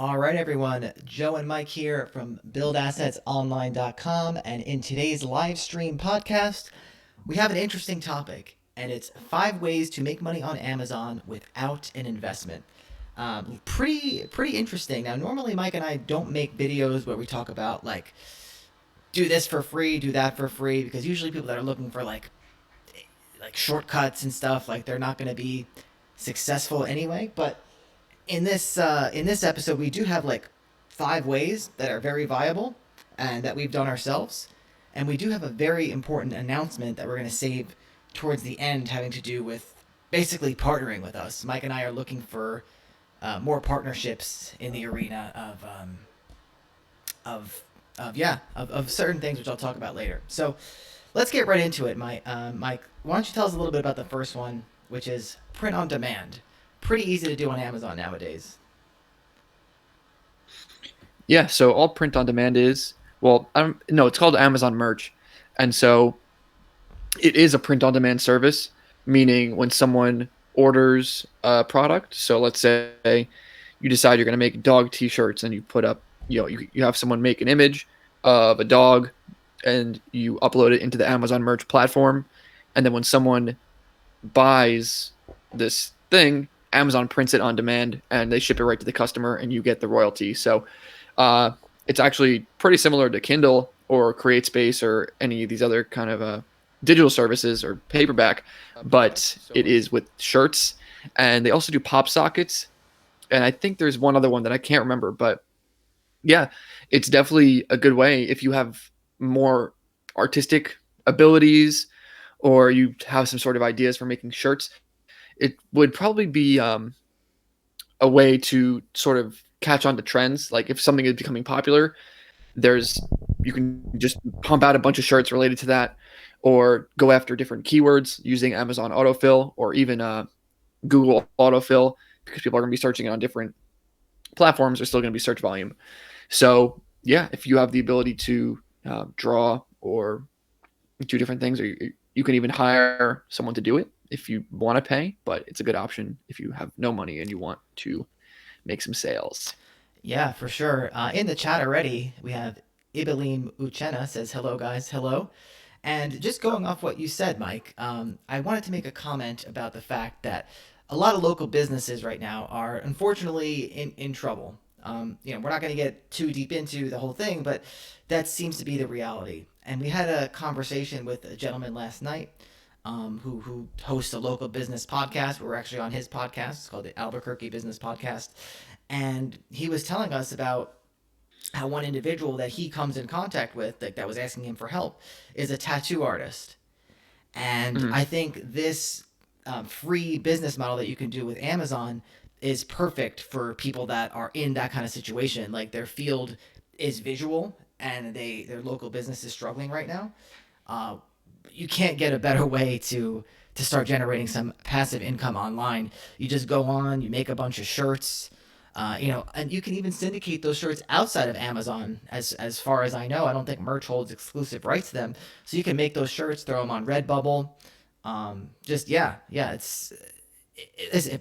All right, everyone. Joe and Mike here from buildassetsonline.com. And in today's live stream podcast, we have an interesting topic, and it's 5 ways to make money on Amazon without an investment. Pretty interesting. Now, normally Mike and I don't make videos where we talk about like do this for free, do that for free, because usually people that are looking for like shortcuts and stuff, like they're not going to be successful anyway. But in this episode, we do have like 5 ways that are very viable and that we've done ourselves, and we do have a very important announcement that we're going to save towards the end, having to do with basically partnering with us. Mike and I are looking for more partnerships in the arena of certain things, which I'll talk about later. So let's get right into it. Mike, why don't you tell us a little bit about the first one, which is print on demand? Pretty easy to do on Amazon nowadays. Yeah, so all print on demand is, well, no, it's called Amazon Merch. And so it is a print on demand service, meaning when someone orders a product, so let's say you decide you're going to make dog t-shirts and you put up, you have someone make an image of a dog and you upload it into the Amazon Merch platform. And then when someone buys this thing, Amazon prints it on demand and they ship it right to the customer and you get the royalty. So uh, it's actually pretty similar to Kindle or CreateSpace or any of these other kind of digital services or paperback, but it is with shirts. And they also do pop sockets. And I think there's one other one that I can't remember, but yeah, it's definitely a good way if you have more artistic abilities or you have some sort of ideas for making shirts. It would probably be a way to sort of catch on to trends. Like if something is becoming popular, there's you can just pump out a bunch of shirts related to that, or go after different keywords using Amazon autofill or even Google autofill, because people are going to be searching it on different platforms. There's still going to be search volume. So yeah, if you have the ability to draw or do different things, or you can even hire someone to do it if you want to pay, but it's a good option if you have no money and you want to make some sales. Yeah, for sure. In the chat already, we have Ibeline Uchena says, hello, guys. Hello. And just going off what you said, Mike, I wanted to make a comment about the fact that a lot of local businesses right now are unfortunately in trouble. We're not going to get too deep into the whole thing, but that seems to be the reality. And we had a conversation with a gentleman last night who hosts a local business podcast. We're actually on his podcast. It's called the Albuquerque Business Podcast. And he was telling us about how one individual that he comes in contact with that was asking him for help is a tattoo artist. And Mhm. I think this free business model that you can do with Amazon is perfect for people that are in that kind of situation. Like their field is visual and their local business is struggling right now. Uh, you can't get a better way to start generating some passive income online. You just go on, you make a bunch of shirts, and you can even syndicate those shirts outside of Amazon. As far as I know, I don't think Merch holds exclusive rights to them, so you can make those shirts, throw them on Redbubble. Just yeah,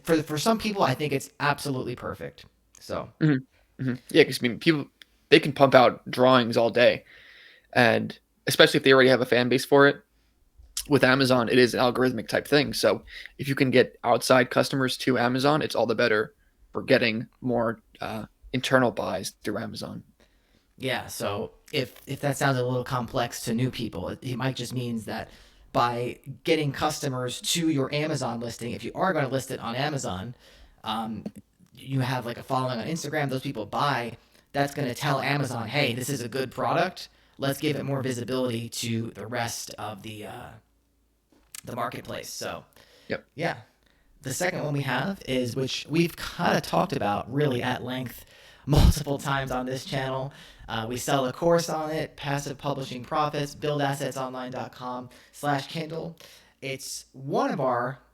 for some people, I think it's absolutely perfect. So Mhm. Mhm. Yeah, because I mean, people they can pump out drawings all day, and especially if they already have a fan base for it. With Amazon, it is an algorithmic type thing. So if you can get outside customers to Amazon, it's all the better for getting more internal buys through Amazon. yeah, so if that sounds a little complex to new people, it might just means that by getting customers to your Amazon listing, if you are going to list it on Amazon, um, you have like a following on Instagram, those people buy, that's going to tell Amazon, hey, this is a good product. Let's give it more visibility to the rest of the marketplace. So Yep. yeah, the second one we have is, which we've kind of talked about really at length multiple times on this channel. We sell a course on it, Passive Publishing Profits, buildassetsonline.com/Kindle. It's one of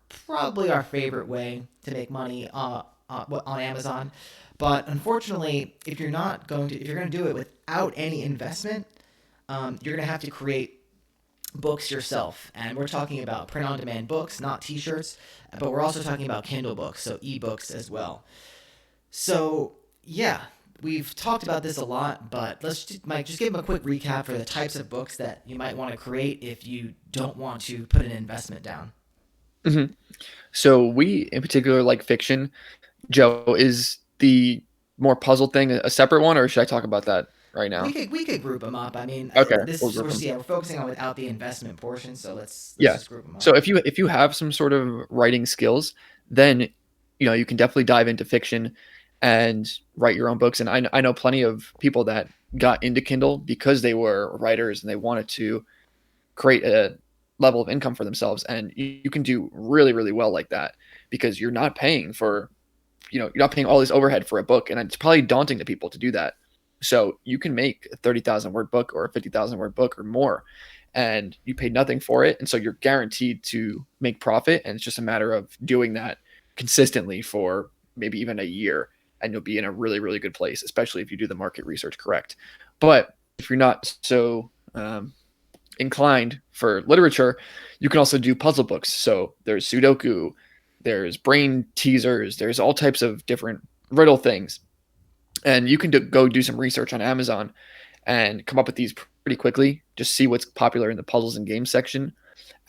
probably our favorite way to make money on Amazon. But unfortunately, if you're going to do it without any investment, you're going to have to create books yourself. And we're talking about print on demand books, not t shirts, but we're also talking about Kindle books, so ebooks as well. So, yeah, we've talked about this a lot, but Mike, just give them a quick recap for the types of books that you might want to create if you don't want to put an investment down. Hmm. So we in particular like fiction. Joe, is the more puzzle thing a separate one, or should I talk about that right We now? could we could group them up. I mean, Okay, this we'll is group them. we're focusing on without the investment portion, so let's Yeah. just group them up. So if you have some sort of writing skills, then you can definitely dive into fiction and write your own books. And I know plenty of people that got into Kindle because they were writers and they wanted to create a level of income for themselves. And you can do really, really well like that because you're not paying for, you're not paying all this overhead for a book. And it's probably daunting to people to do that. So you can make a 30,000 word book or a 50,000 word book or more, and you paid nothing for it. And so you're guaranteed to make profit. And it's just a matter of doing that consistently for maybe even a year. And you'll be in a really, really good place, especially if you do the market research correct. But if you're not so inclined for literature, you can also do puzzle books. So there's Sudoku, there's brain teasers, there's all types of different riddle things. And you can go do some research on Amazon and come up with these pretty quickly. Just see what's popular in the puzzles and games section.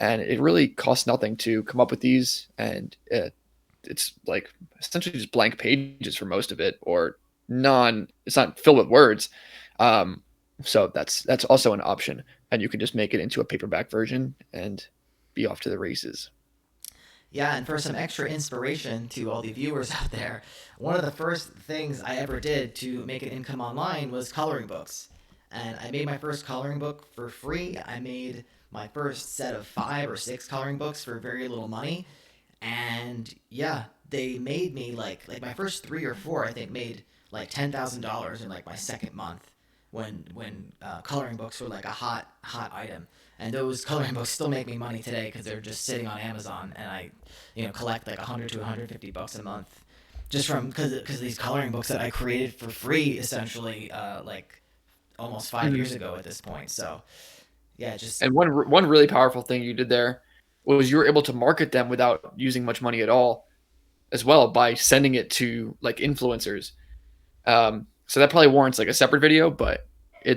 And it really costs nothing to come up with these. And it's like essentially just blank pages for most of it, or it's not filled with words. So that's also an option. And you can just make it into a paperback version and be off to the races. Yeah, and for some extra inspiration to all the viewers out there, one of the first things I ever did to make an income online was coloring books. And I made my first coloring book for free. I made my first set of 5 or 6 coloring books for very little money. And yeah, they made me like my first 3 or 4 I think made like $10,000 in like my second month when coloring books were like a hot item. And those coloring books still make me money today because they're just sitting on Amazon, and I collect like 100 to 150 bucks a month just from because these coloring books that I created for free essentially like almost 5 years Mhm. ago at this point. So yeah, just And one really powerful thing you did there was you were able to market them without using much money at all, as well, by sending it to like influencers. So that probably warrants like a separate video, but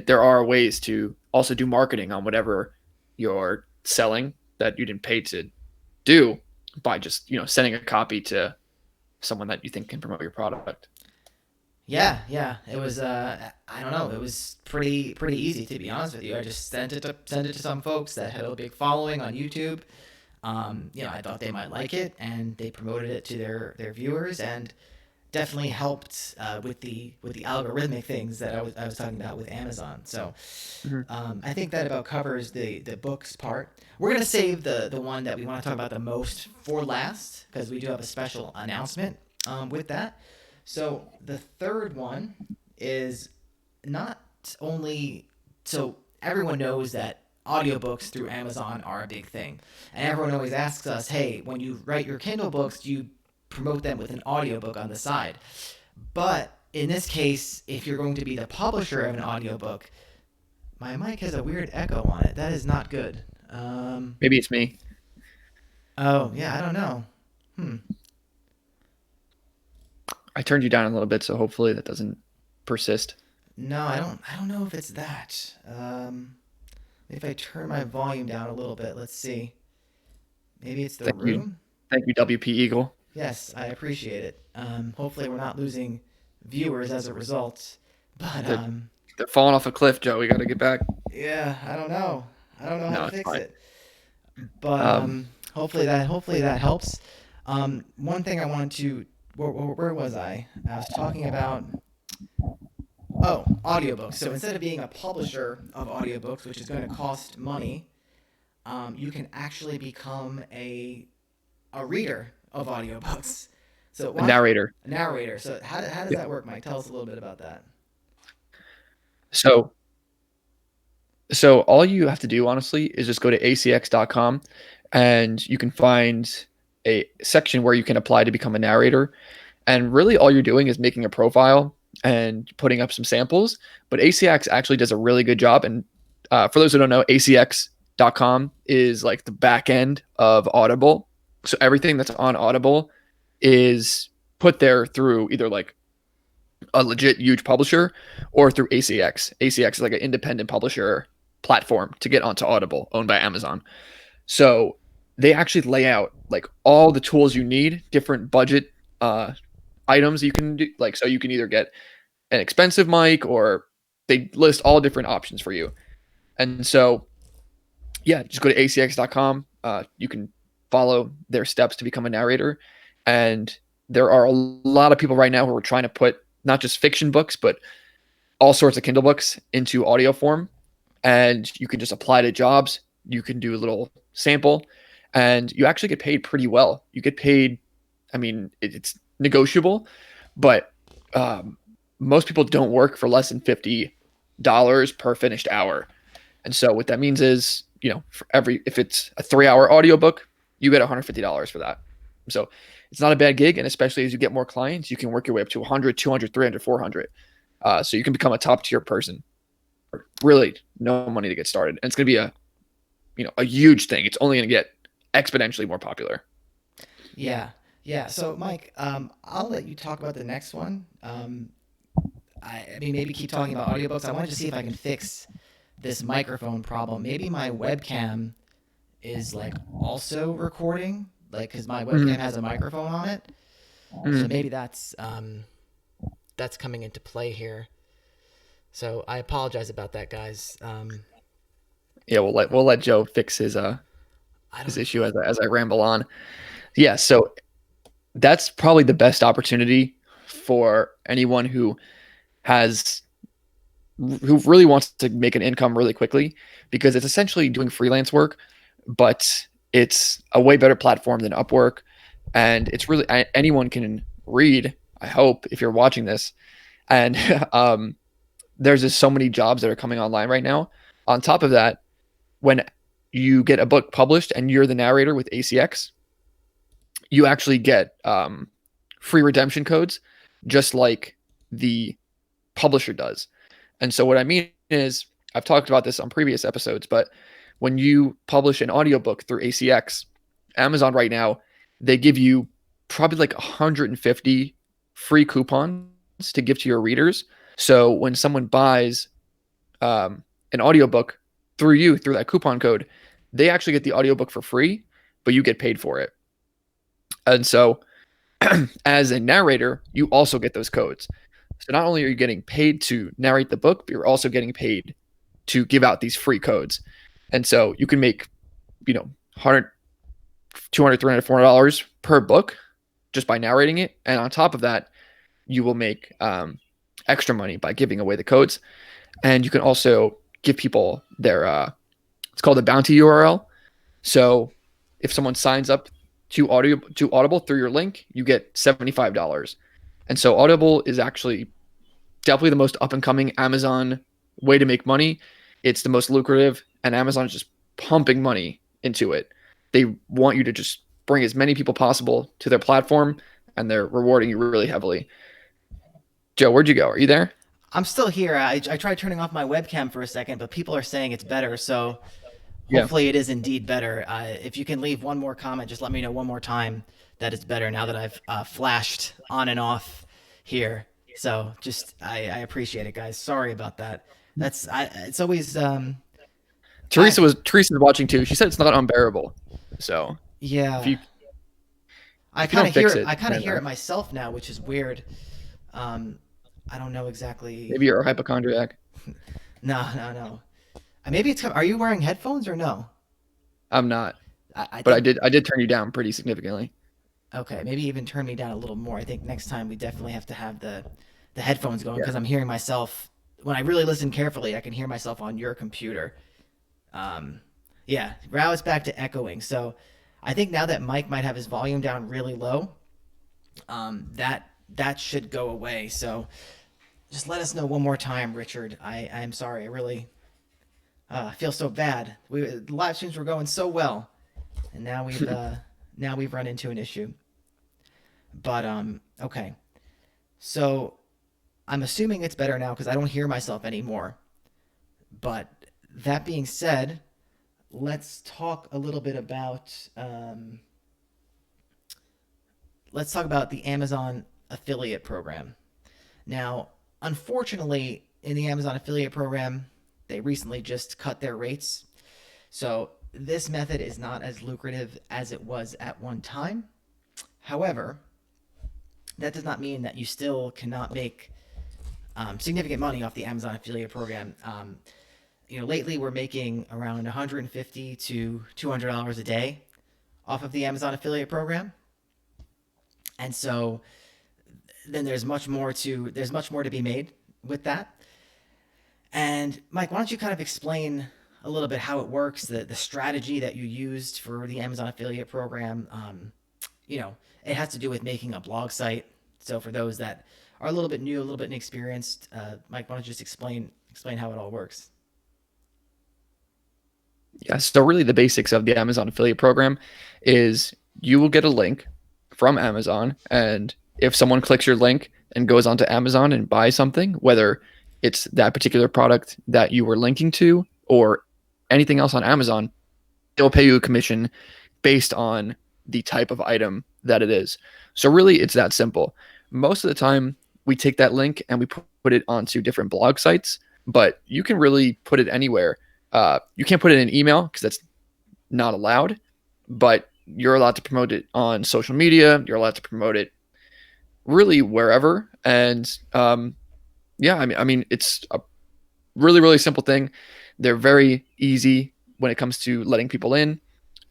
there are ways to also do marketing on whatever you're selling that you didn't pay to do by just sending a copy to someone that you think can promote your product. yeah, it was I don't know, it was pretty easy to be honest with you. I just sent it to some folks that had a big following on YouTube. I thought they might like it, and they promoted it to their viewers, and definitely helped with the algorithmic things that I was talking about with Amazon. So Mhm. I think that about covers the books part. We're gonna save the one that we want to talk about the most for last because we do have a special announcement with that. So the third one is not only so everyone knows that audiobooks through Amazon are a big thing. And everyone always asks us, "Hey, when you write your Kindle books, do you promote them with an audiobook on the side?" But in this case, if you're going to be the publisher of an audiobook, my mic has a weird echo on it. That is not good. Maybe it's me. Oh, yeah, I don't know. Hmm. I turned you down a little bit, so hopefully that doesn't persist. No, I don't know if it's that. If I turn my volume down a little bit, let's see. Maybe it's the Thank you, room. thank you, WP Eagle. Yes, I appreciate it. Hopefully we're not losing viewers as a result. But They're they're falling off a cliff, Joe. We got to get back. yeah, I don't know. I don't know how No, to it's fix fine. it. But Um, hopefully that helps. One thing I wanted to where was I? I was talking about audiobooks. So instead of being a publisher of audiobooks, which is going to cost money, you can actually become a reader of audiobooks. So a why narrator. a narrator? So how does Yeah. that work, Mike? Tell us a little bit about that. So So all you have to do, honestly, is just go to acx.com and you can find a section where you can apply to become a narrator. And really, all you're doing is making a profile and putting up some samples. But ACX actually does a really good job. And for those who don't know, acx.com is like the back end of Audible. So everything that's on Audible is put there through either like a legit huge publisher, or through ACX. ACX is like an independent publisher platform to get onto Audible, owned by Amazon. So they actually lay out like all the tools you need, different budget uh, items you can do. Like, so you can either get an expensive mic, or they list all different options for you. And so, yeah, just go to acx.com. You can follow their steps to become a narrator. And there are a lot of people right now who are trying to put not just fiction books, but all sorts of Kindle books into audio form. And you can just apply to jobs. You can do a little sample, and you actually get paid pretty well. You get paid, I mean, it's negotiable, but um, most people don't work for less than $50 per finished hour. And so what that means is, for if it's a 3-hour audiobook, you get $150 for that. So it's not a bad gig. And especially as you get more clients, you can work your way up to 100, 200, 300, 400. So you can become a top tier person. Really no money to get started. And it's going to be a huge thing. It's only going to get exponentially more popular. Yeah. Yeah. So, Mike, I'll let you talk about the next one. I mean, maybe keep talking about audiobooks. I wanted to see if I can fix this microphone problem. Maybe my webcam is like also recording, like because my webcam Mm-hmm. has a microphone on it. So Mm-hmm. maybe that's coming into play here. So I apologize about that, guys. Yeah, we'll let Joe fix I his don't. issue as I ramble on. Yeah, so that's probably the best opportunity for anyone has who really wants to make an income really quickly, because it's essentially doing freelance work, but it's a way better platform than Upwork, and it's really anyone can read. I hope if you're watching this, and there's just so many jobs that are coming online right now. On top of that, when you get a book published and you're the narrator with ACX, you actually get free redemption codes, just like the publisher does. And so what I mean is, I've talked about this on previous episodes, but when you publish an audiobook through ACX, Amazon right now, they give you probably like 150 free coupons to give to your readers. So when someone buys an audiobook through you, through that coupon code, they actually get the audiobook for free, but you get paid for it. And so as a narrator, you also get those codes. So not only are you getting paid to narrate the book, but you're also getting paid to give out these free codes. And so you can make, 100, 200, 300, $400 per book just by narrating it. And on top of that, you will make extra money by giving away the codes. And you can also give people their, it's called a bounty URL. So if someone signs up to Audible through your link, you get $75. And so Audible is actually definitely the most up and coming Amazon way to make money. It's the most lucrative, and Amazon is just pumping money into it. They want you to just bring as many people possible to their platform, and they're rewarding you really heavily. Joe, where'd you go? Are you there? I'm still here. I tried turning off my webcam for a second, but people are saying it's better. So Yeah. hopefully it is indeed better. If you can leave one more comment, just let me know one more time that it's better now that I've flashed on and off here. So just I appreciate it, guys. Sorry about that. It's always I Teresa's watching too. She said it's not unbearable. So if yeah. you if you don't fix it, I kind of then hear it myself now, which is weird. Um, I don't know exactly. maybe you're a hypochondriac. No. Maybe it's. Are you wearing headphones or no? I'm not, I but I think did I did turn you down pretty significantly. okay. Maybe even turn me down a little more. I think next time we definitely have to have the headphones going Yeah. because I'm hearing myself. When I really listen carefully, I can hear myself on your computer. Yeah, now it's back to echoing. So I think now that Mike might have his volume down really low, that should go away. So just let us know one more time, Richard. I'm sorry. I really feel so bad. The live streams were going so well, and now we've run into an issue. But okay. So I'm assuming it's better now because I don't hear myself anymore. But that being said, let's talk a little bit about let's talk about the Amazon affiliate program. Now, unfortunately, in the Amazon affiliate program, they recently just cut their rates. So this method is not as lucrative as it was at one time. However, that does not mean that you still cannot make significant money off the Amazon affiliate program. Lately we're making around 150 to $200 a day off of the Amazon affiliate program, and so then there's much more to be made with that. And Mike, why don't you kind of explain a little bit how it works, the strategy that you used for the Amazon affiliate program? It has to do with making a blog site. So for those that are a little bit new, a little bit inexperienced, Mike, why don't you just explain how it all works? Yeah, so really the basics of the Amazon affiliate program is you will get a link from Amazon, and if someone clicks your link and goes onto Amazon and buys something, whether it's that particular product that you were linking to or anything else on Amazon, they'll pay you a commission based on the type of item that it is. So really it's that simple. Most of the time we take that link and we put it onto different blog sites, but you can really put it anywhere. You can't put it in email because that's not allowed, but you're allowed to promote it on social media. You're allowed to promote it really wherever. And yeah, I mean, it's a really, really simple thing. They're very easy when it comes to letting people in,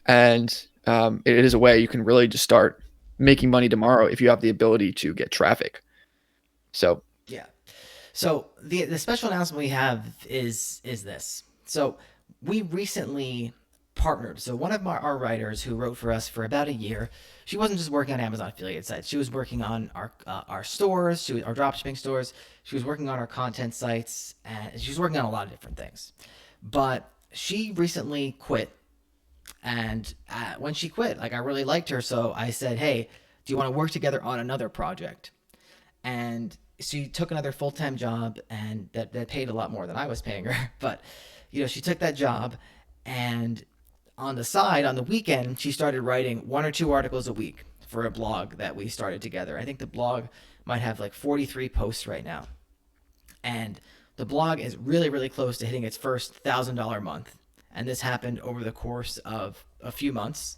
and it is a way you can really just start making money tomorrow if you have the ability to get traffic. So Yeah. So the special announcement we have is this. So we recently partnered. So one of our writers who wrote for us for about a year, she wasn't just working on Amazon affiliate sites. She was working on our stores, our dropshipping stores. She was working on our content sites, and she was working on a lot of different things. But she recently quit, and when she quit, like I really liked her, so I said, "Hey, do you want to work together on another project?" And she took another full time job, and that paid a lot more than I was paying her. But she took that job, and on the side, on the weekend, she started writing one or two articles a week for a blog that we started together. I think the blog might have like 43 posts right now, and the blog is really really close to hitting its first $1,000 month. And this happened over the course of a few months.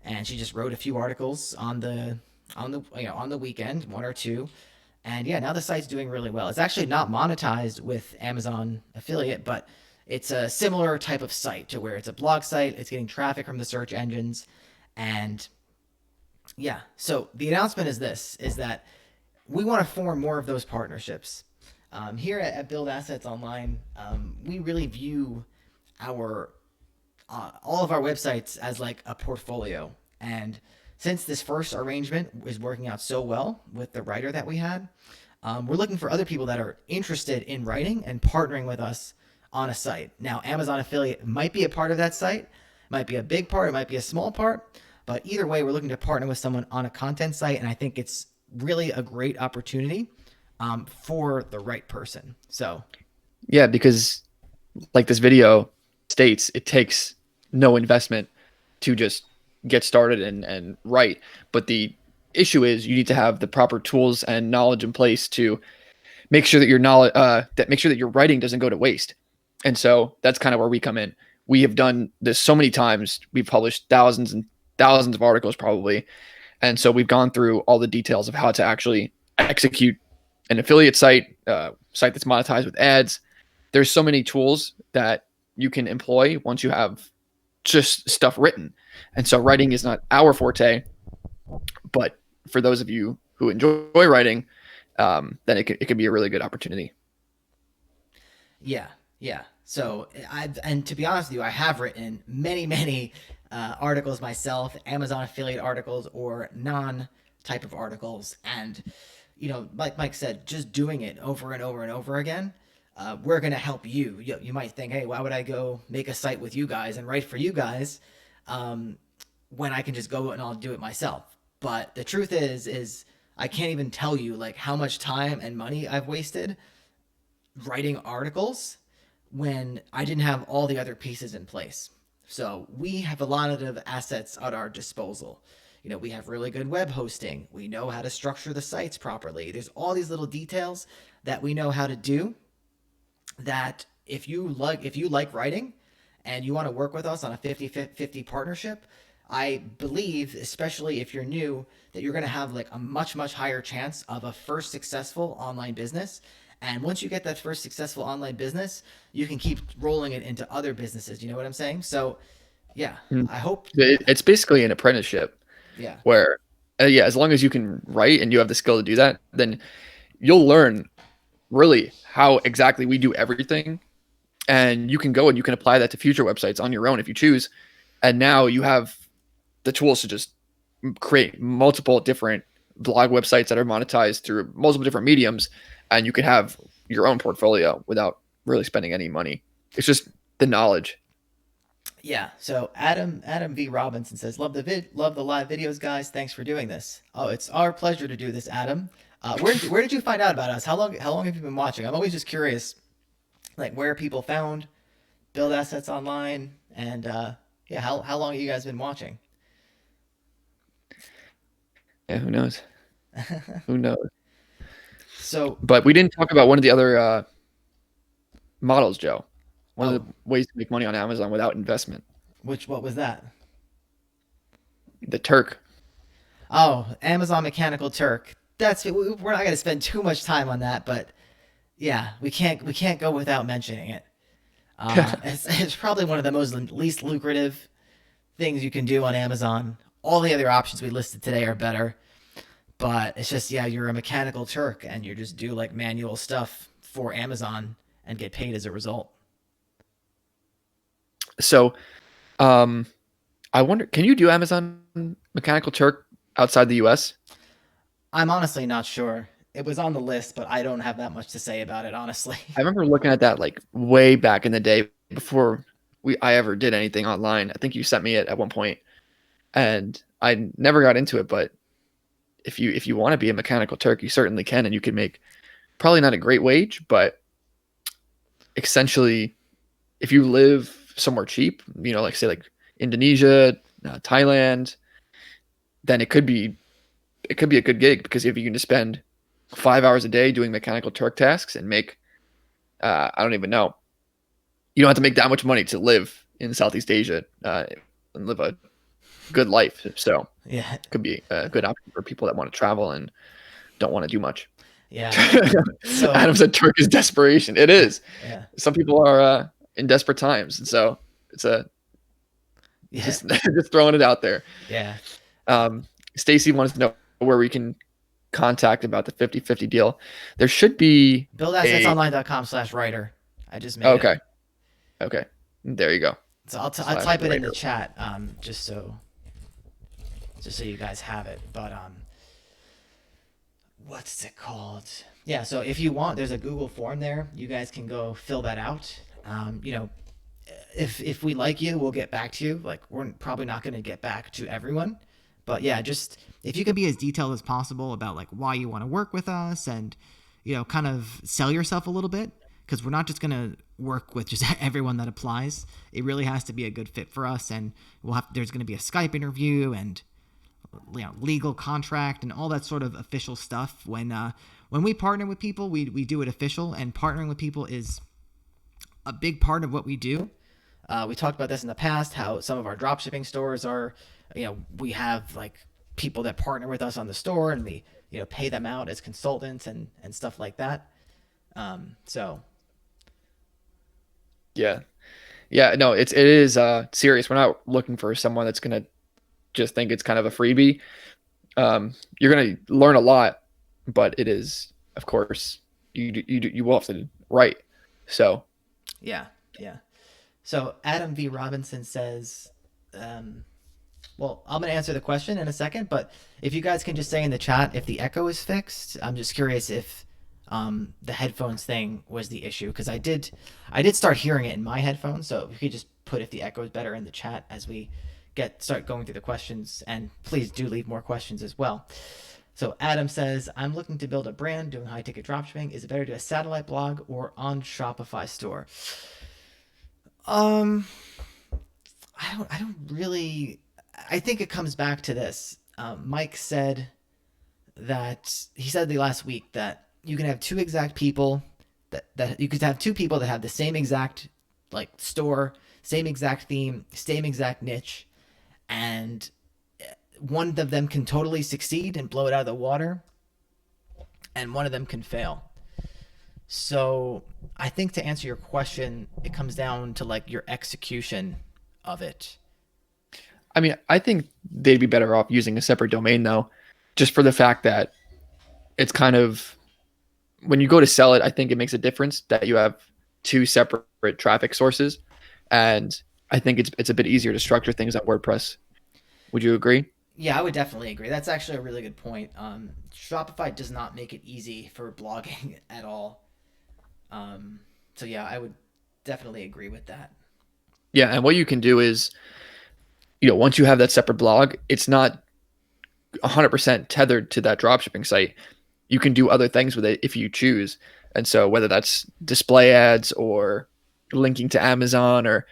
And she just wrote a few articles on the weekend, one or two, and yeah, now the site's doing really well. It's actually not monetized with Amazon affiliate, but it's a similar type of site to where it's a blog site. It's getting traffic from the search engines, and yeah. So the announcement is this: is that we want to form more of those partnerships. Here at Build Assets Online, we really view our all of our websites as like a portfolio. And since this first arrangement is working out so well with the writer that we had, we're looking for other people that are interested in writing and partnering with us on a site. Now, Amazon affiliate might be a part of that site, might be a big part, it might be a small part, but either way, we're looking to partner with someone on a content site, and I think it's really a great opportunity for the right person. So, yeah, because like this video states, it takes no investment to just get started and write. But the issue is you need to have the proper tools and knowledge in place to make sure that your knowledge that make sure that your writing doesn't go to waste. And so that's kind of where we come in. We have done this so many times. We've published thousands and thousands of articles probably. And so we've gone through all the details of how to actually execute an affiliate site, site that's monetized with ads. There's so many tools that you can employ once you have just stuff written. And so writing is not our forte, but for those of you who enjoy writing, then it could be a really good opportunity. yeah, yeah. So and to be honest with you, I have written many articles myself, Amazon affiliate articles or non type of articles, and like Mike said, just doing it over and over and over again. We're gonna help you. You might think, hey, why would I go make a site with you guys and write for you guys um, when I can just go and I'll do it myself? But the truth is I can't even tell you like how much time and money I've wasted writing articles when I didn't have all the other pieces in place. So we have a lot of assets at our disposal. we have really good web hosting. We know how to structure the sites properly. There's all these little details that we know how to do, that if you like writing and you want to work with us on a 50-50 partnership, I believe, especially if you're new, that you're going to have like a much higher chance of a first successful online business. And once you get that first successful online business, you can keep rolling it into other businesses. You know what I'm saying? So yeah, Mm. I hope. It's basically an apprenticeship Yeah. where, yeah, as long as you can write and you have the skill to do that, then you'll learn really how exactly we do everything. And you can go and you can apply that to future websites on your own if you choose. And now you have the tools to just create multiple different blog websites that are monetized through multiple different mediums. And you can have your own portfolio without really spending any money. It's just the knowledge. Yeah. So Adam V Robinson says, love the live videos, guys. Thanks for doing this. Oh, it's our pleasure to do this, Adam. Where did you find out about us? How long have you been watching? I'm always just curious, like where people found Build Assets Online, and yeah, how long have you guys been watching? Yeah, who knows? Who knows? So, But we didn't talk about one of the other models, Joe. One of oh, the ways to make money on Amazon without investment. what was that? The Turk. Oh, Amazon Mechanical Turk. We're not going to spend too much time on that, but yeah, we can't go without mentioning it. It's probably one of the most least lucrative things you can do on Amazon. All the other options we listed today are better, but it's just, yeah, you're a Mechanical Turk and you just do like manual stuff for Amazon and get paid as a result. So, um, I wonder, can you do Amazon Mechanical Turk outside the US? I'm honestly not sure. It was on the list, but I don't have that much to say about it, honestly. I remember looking at that like way back in the day before I ever did anything online. I think you sent me it at one point, and I never got into it. But if you want to be a Mechanical Turk, you certainly can, and you can make probably not a great wage, but essentially, if you live somewhere cheap, like say like Indonesia, Thailand, then it could be a good gig because if you can just spend 5 hours a day doing Mechanical Turk tasks and make I don't even know, you don't have to make that much money to live in Southeast Asia and live a good life. So Yeah, it could be a good option for people that want to travel and don't want to do much. yeah. So, Adam said Turk is desperation. It is. yeah, Some people are in desperate times, and so it's a yeah, just throwing it out there. yeah. Um, Stacy wants to know where we can contact about the 50-50 deal. There should be a BuildAssetsOnline.com/writer. I just made it. okay. Okay. There you go. So I'll Slash type it in the writer. chat, just so you guys have it. But what's it called? Yeah. So if you want, there's a Google form there. You guys can go fill that out. If we like you, we'll get back to you. Like, we're probably not going to get back to everyone, but yeah, just if you can be as detailed as possible about like why you want to work with us, and kind of sell yourself a little bit, because we're not just going to work with just everyone that applies. It really has to be a good fit for us, and there's going to be a Skype interview and legal contract and all that sort of official stuff. When we partner with people, we do it official, and partnering with people is a big part of what we do. We talked about this in the past, how some of our dropshipping stores are, we have like people that partner with us on the store, and we, pay them out as consultants and stuff like that. So Yeah. Yeah. No, it is serious. We're not looking for someone that's gonna just think it's kind of a freebie. You're gonna learn a lot, but it is, of course, you will have to write. So yeah, yeah. So Adam V Robinson says, um, well, I'm gonna answer the question in a second, but if you guys can just say in the chat if the echo is fixed. I'm just curious if the headphones thing was the issue, because I did start hearing it in my headphones. So if you could just put if the echo is better in the chat as we start going through the questions, and please do leave more questions as well. So Adam says, I'm looking to build a brand doing high ticket dropshipping. Is it better to do a satellite blog or on Shopify store? Um, I don't really. I think it comes back to this. Mike said that he said the last week that you can have two exact people that you could have two people that have the same exact like store, same exact theme, same exact niche, and one of them can totally succeed and blow it out of the water, and one of them can fail. So I think to answer your question, it comes down to like your execution of it. I mean, I think they'd be better off using a separate domain though, just for the fact that it's kind of when you go to sell it, I think it makes a difference that you have two separate traffic sources, and I think it's a bit easier to structure things on WordPress. Would you agree? Yeah, I would definitely agree. That's actually a really good point. Shopify does not make it easy for blogging at all. So yeah, I would definitely agree with that. Yeah, and what you can do is, once you have that separate blog, it's not 100% tethered to that dropshipping site. You can do other things with it if you choose. And so whether that's display ads or linking to Amazon or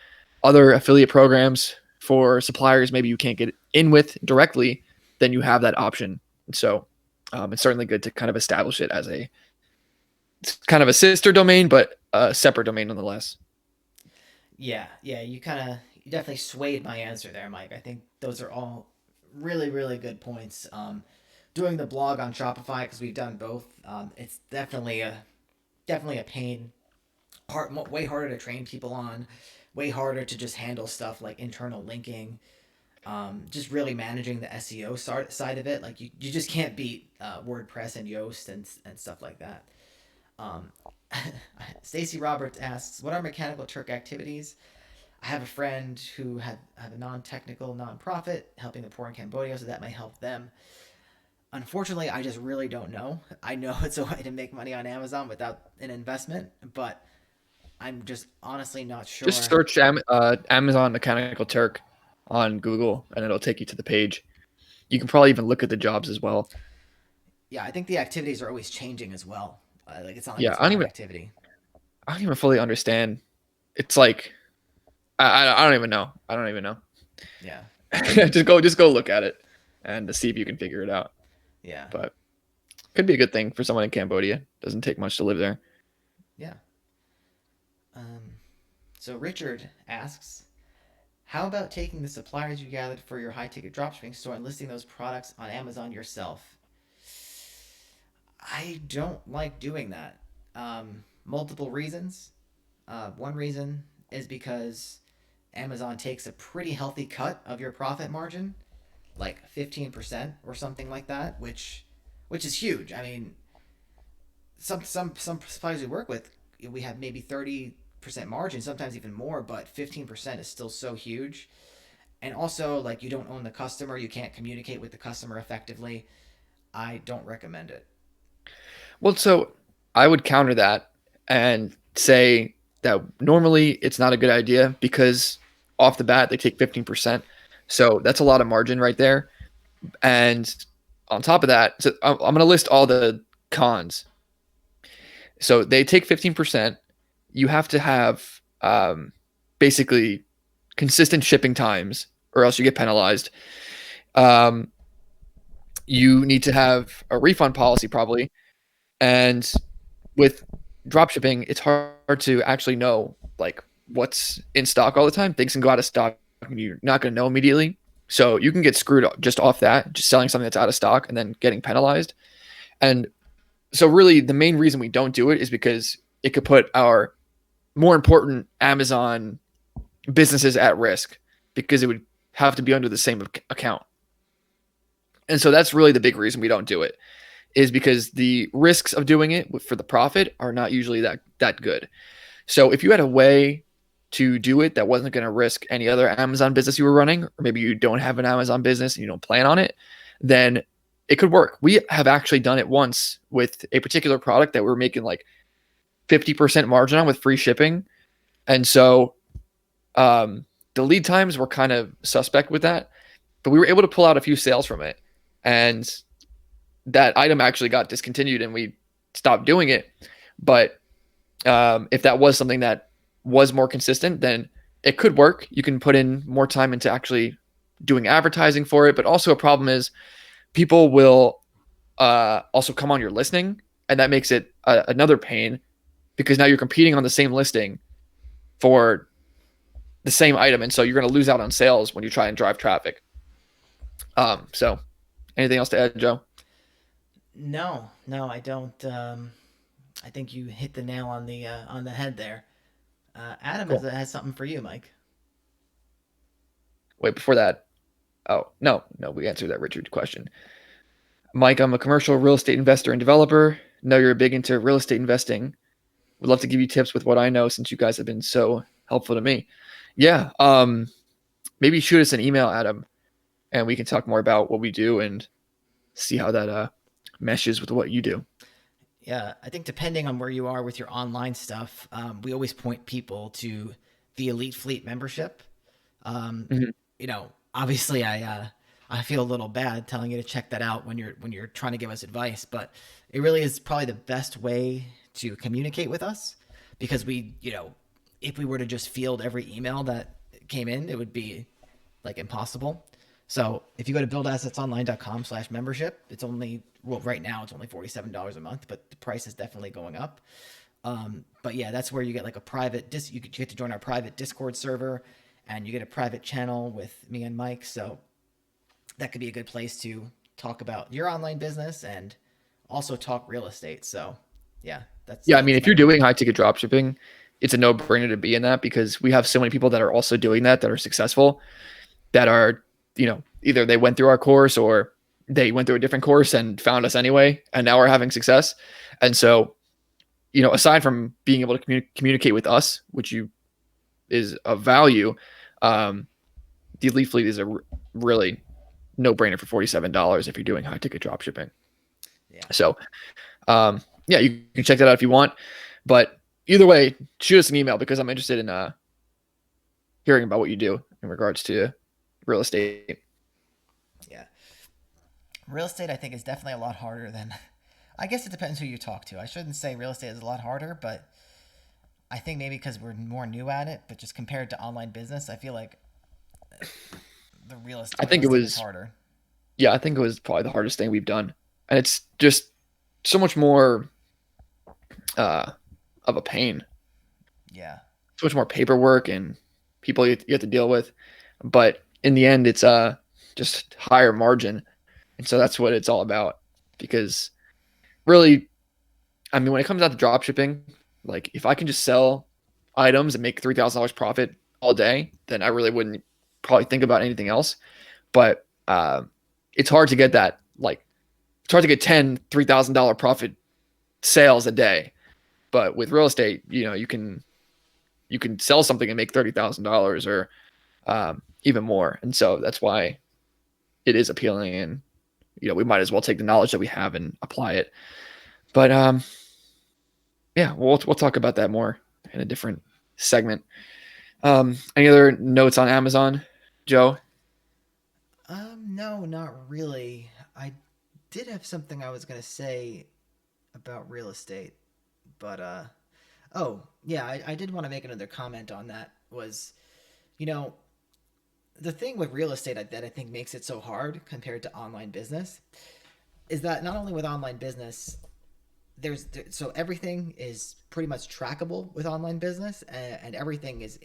other affiliate programs for suppliers maybe you can't get in with directly, then you have that option. And so it's certainly good to kind of establish it as it's kind of a sister domain, but a separate domain nonetheless. Yeah, you definitely swayed my answer there, Mike. I think those are all really really good points. Doing the blog on Shopify because we've done both. It's definitely a pain. Way harder to train people on. Way harder to just handle stuff like internal linking. Just really managing the SEO side of it. Like you just can't beat WordPress and Yoast and stuff like that. Um, Stacy Roberts asks, "What are Mechanical Turk activities?" I have a friend who had a non-technical nonprofit helping the poor in Cambodia, so that may help them. Unfortunately, I just really don't know. I know it's a way to make money on Amazon without an investment, but I'm just honestly not sure. Just search Amazon Mechanical Turk on Google, and it'll take you to the page. You can probably even look at the jobs as well. Yeah, I think the activities are always changing as well. Like it's not like Yeah, it's one activity. I don't even fully understand. It's like I don't even know. I don't even know. Yeah, just go look at it and see if you can figure it out. yeah, But could be a good thing for someone in Cambodia. Doesn't take much to live there. yeah. So Richard asks, how about taking the suppliers you gathered for your high ticket dropshipping store and listing those products on Amazon yourself? I don't like doing that. Multiple reasons. One reason is because Amazon takes a pretty healthy cut of your profit margin, like 15% or something like that, which is huge. I mean, some suppliers we work with, we have maybe 30% margin, sometimes even more, but 15% is still so huge. And also, like, you don't own the customer, you can't communicate with the customer effectively. I don't recommend it. Well, so I would counter that and say that normally it's not a good idea because off the bat they take 15%. So that's a lot of margin right there. And on top of that, so I'm going to list all the cons. So they take 15%. You have to have basically consistent shipping times or else you get penalized. Um, you need to have a refund policy probably. And with dropshipping, it's hard to actually know like what's in stock all the time. Things can go out of stock and you're not going to know immediately. So you can get screwed just off that, just selling something that's out of stock and then getting penalized. And so really the main reason we don't do it is because it could put our more important Amazon businesses at risk because it would have to be under the same account. And so that's really the big reason we don't do it is because the risks of doing it for the profit are not usually that good. So if you had a way to do it that wasn't going to risk any other Amazon business you were running, or maybe you don't have an Amazon business and you don't plan on it, then it could work. We have actually done it once with a particular product that we're making like 50% margin on with free shipping. And so the lead times were kind of suspect with that, but we were able to pull out a few sales from it. And that item actually got discontinued and we stopped doing it. But if that was something that was more consistent, then it could work. You can put in more time into actually doing advertising for it. But also a problem is people will also come on your listing, and that makes it another pain because now you're competing on the same listing for the same item, and so you're going to lose out on sales when you try and drive traffic. So anything else to add, Joe? No, no, I don't. I think you hit the nail on the head there. Adam Cool. has something for you, Mike. Wait, before that, oh no, we answered that Richard question. Mike, I'm a commercial real estate investor and developer. Know you're big into real estate investing. Would love to give you tips with what I know since you guys have been so helpful to me. Yeah, maybe shoot us an email, Adam, and we can talk more about what we do and see how that meshes with what you do. Yeah, I think depending on where you are with your online stuff, we always point people to the Elite Fleet membership. Um, Mhm. Obviously, I feel a little bad telling you to check that out when you're trying to give us advice, but it really is probably the best way to communicate with us because if we were to just field every email that came in, it would be like impossible. So if you go to buildassetsonline.com/membership, it's only, well, right now it's only $47 a month, but the price is definitely going up. But yeah, that's where you get like a you get to join our private Discord server, and you get a private channel with me and Mike. So that could be a good place to talk about your online business and also talk real estate. So yeah, Yeah, I mean, that's if my you're doing high ticket drop shipping, it's a no brainer to be in that because we have so many people that are also doing that are successful that are, either they went through our course or they went through a different course and found us anyway, and now we're having success. And so, aside from being able to communicate with us, which you is of value, um, the Elite Fleet is really no brainer for $47 if you're doing high ticket drop shipping. yeah. So, yeah, you can check that out if you want. But either way, shoot us an email because I'm interested in hearing about what you do in regards to real estate. Yeah. Real estate, I think, is definitely a lot harder than. I guess it depends who you talk to. I shouldn't say real estate is a lot harder, but I think maybe because we're more new at it, but just compared to online business, I feel like I real think it estate is was, harder. yeah, I think it was probably the hardest thing we've done, and it's just so much more uh, of a pain, Yeah. so much more paperwork and people you have to deal with. But in the end, it's just higher margin, and so that's what it's all about. Because really, I mean, when it comes out to drop shipping, like if I can just sell items and make $3,000 profit all day, then I really wouldn't probably think about anything else. But it's hard to get that. Like it's hard to get 10 $3,000 profit sales a day. But with real estate, you can sell something and make $30,000 or even more. And so that's why it is appealing. And we might as well take the knowledge that we have and apply it. But yeah, we'll talk about that more in a different segment. Any other notes on Amazon, Joe? No, not really. I did have something I was gonna say about real estate, but oh yeah, I did want to make another comment on that. Was you know the thing with real estate that I think makes it so hard compared to online business is that not only with online business, so everything is pretty much trackable with online business, and everything is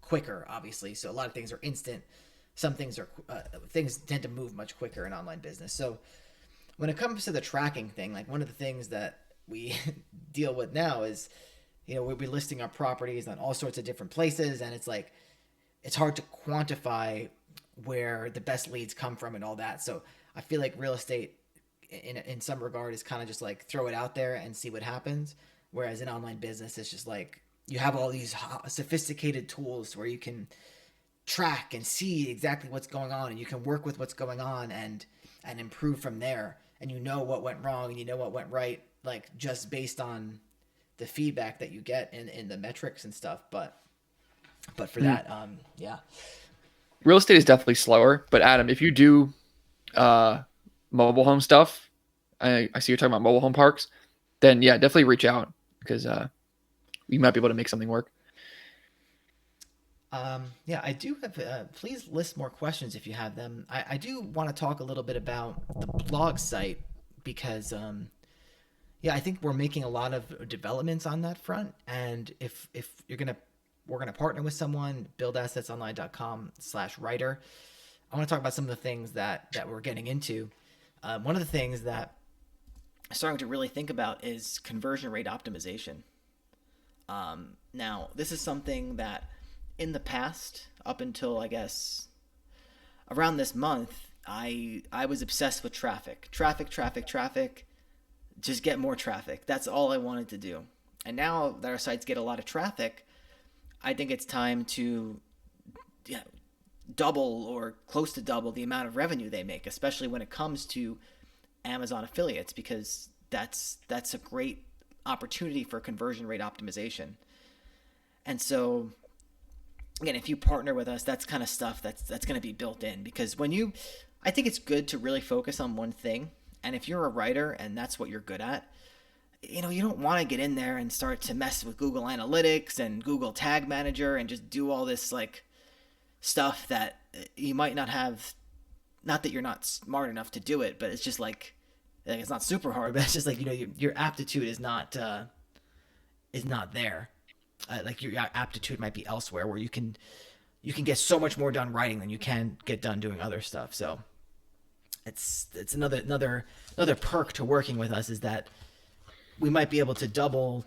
quicker, obviously. So a lot of things are instant. Some things tend to move much quicker in online business. So when it comes to the tracking thing, like one of the things that we deal with now is, we'll be listing our properties on all sorts of different places, and it's hard to quantify where the best leads come from and all that. So I feel like real estate, in some regard, is kind of just like throw it out there and see what happens. Whereas in online business, it's just like you have all these sophisticated tools where you can track and see exactly what's going on, and you can work with what's going on and improve from there. And you know what went wrong and you know what went right, like just based on the feedback that you get in the metrics and stuff. But for Mm. that, yeah, Real estate is definitely slower, but Adam, if you do uh, mobile home stuff, I see you're talking about mobile home parks, then yeah, definitely reach out because you might be able to make something work. Yeah, I do have. Please list more questions if you have them. I do want to talk a little bit about the blog site because, yeah, I think we're making a lot of developments on that front. And if we're gonna partner with someone, buildassetsonline.com/writer. I want to talk about some of the things that we're getting into. One of the things that I'm starting to really think about is conversion rate optimization. Now, this is something that in the past, up until I guess around this month, I was obsessed with traffic, traffic, traffic, traffic. Just get more traffic. That's all I wanted to do. And now that our sites get a lot of traffic, I think it's time to, yeah, double or close to double the amount of revenue they make, especially when it comes to Amazon affiliates, because that's a great opportunity for conversion rate optimization. And so again, if you partner with us, that's kind of stuff that's going to be built in, because I think it's good to really focus on one thing. And if you're a writer and that's what you're good at, you don't want to get in there and start to mess with Google Analytics and Google Tag Manager and just do all this like stuff that you might not have. Not that you're not smart enough to do it, but it's just like it's not super hard, but it's just like your aptitude is not there. Like your aptitude might be elsewhere, where you can get so much more done writing than you can get done doing other stuff. So it's another perk to working with us, is that we might be able to double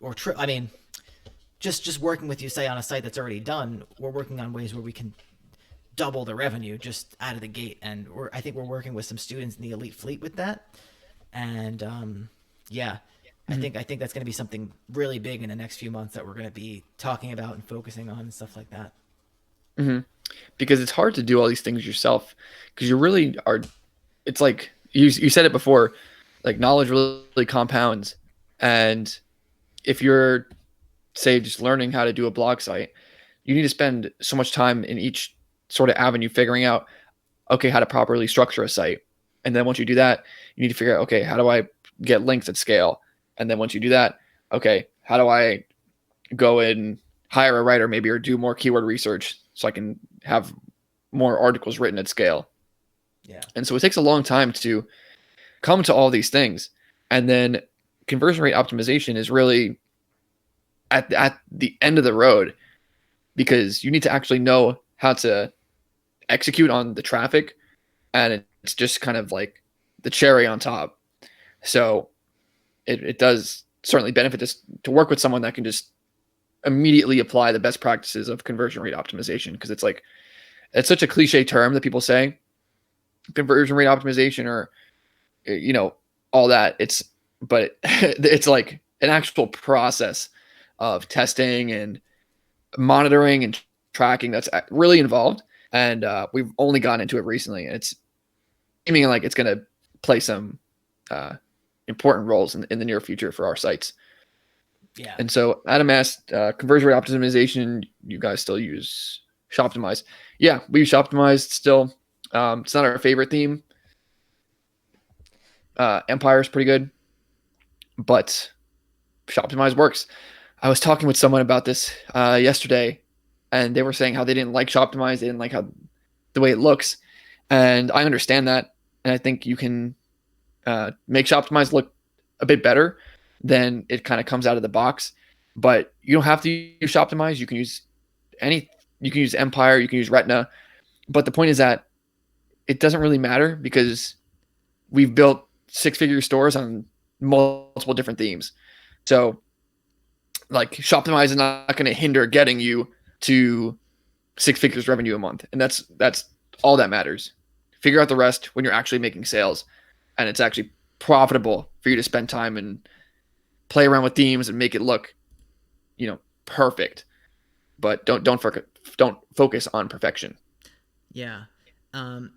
or I mean, just working with you, say on a site that's already done, we're working on ways where we can double the revenue just out of the gate, and I think we're working with some students in the elite fleet with that. And yeah, Mhm. I think that's going to be something really big in the next few months that we're going to be talking about and focusing on and stuff like that. hmm Because it's hard to do all these things yourself because you really are. It's like you said it before, like knowledge really compounds, and if you're say just learning how to do a blog site, you need to spend so much time in each sort of avenue figuring out okay how to properly structure a site, and then once you do that, you need to figure out okay how do I get links at scale, and then once you do that, okay how do I go and hire a writer maybe or do more keyword research so I can have more articles written at scale. Yeah. And so it takes a long time to come to all these things. And then conversion rate optimization is really at the end of the road because you need to actually know how to execute on the traffic. And it's just kind of like the cherry on top. So it does certainly benefit to work with someone that can just immediately apply the best practices of conversion rate optimization because it's like it's such a cliche term that people say conversion rate optimization or all that but it's like an actual process of testing and monitoring and tracking that's really involved and we've only gotten into it recently and it's seeming like it's going to play some uh, important roles in the near future for our sites. Yeah. And so Adam asked, conversion rate optimization, you guys still use Shoptimize? Yeah, we use Shoptimize still. It's not our favorite theme. Empire is pretty good, but Shoptimize works. I was talking with someone about this yesterday, and they were saying how they didn't like Shoptimize. They didn't like how the way it looks, and I understand that. And I think you can make Shoptimize look a bit better than it kind of comes out of the box. But you don't have to use Shoptimize. You can use any. You can use Empire. You can use Retina. But the point is that it doesn't really matter because we've built six-figure stores on multiple different themes. So, like Shoptimize is not going to hinder getting you to six figures revenue a month, and that's all that matters. Figure out the rest when you're actually making sales, and it's actually profitable for you to spend time and play around with themes and make it look, perfect. But don't focus on perfection. Yeah. Um,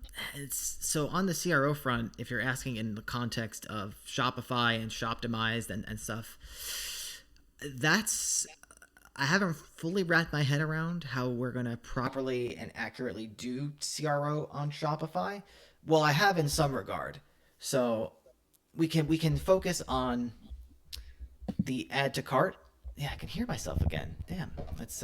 so on the CRO front, if you're asking in the context of Shopify and Shoptimized and stuff, that's I haven't fully wrapped my head around how we're gonna properly and accurately do CRO on Shopify. Well, I have in some regard. So we can focus on the add to cart. Yeah, I can hear myself again. Damn. Let's.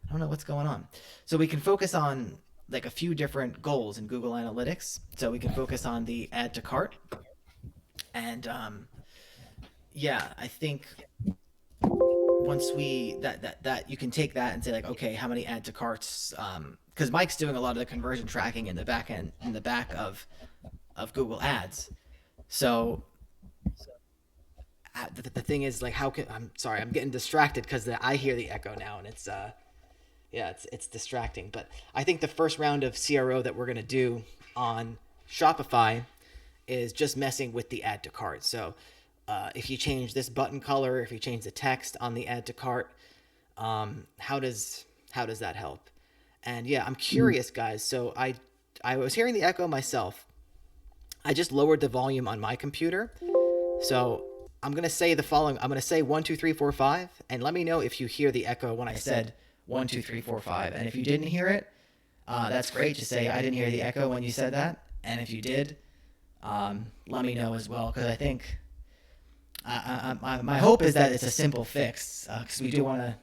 I don't know what's going on. So we can focus on like a few different goals in Google Analytics. So we can focus on the add to cart, and yeah, I think once we that you can take that and say like, okay, how many add to carts? Because Mike's doing a lot of the conversion tracking in the back end in the back of Google Ads. So the thing is like, how can I'm sorry, I'm getting distracted because I hear the echo now, and it's yeah, it's distracting. But I think the first round of CRO that we're gonna do on Shopify is just messing with the add to cart. So if you change this button color, if you change the text on the add to cart, how does that help? And yeah, I'm Mm. curious, guys. So I was hearing the echo myself. I just lowered the volume on my computer. So I'm gonna say the following. I'm gonna say 1, 2, 3, 4, 5, and let me know if you hear the echo when I said 1, 2, 3, 4, 5. And if you didn't hear it, that's great. Just say I didn't hear the echo when you said that. And if you did, let me know as well, because I think my hope is that it's a simple fix, because we do want to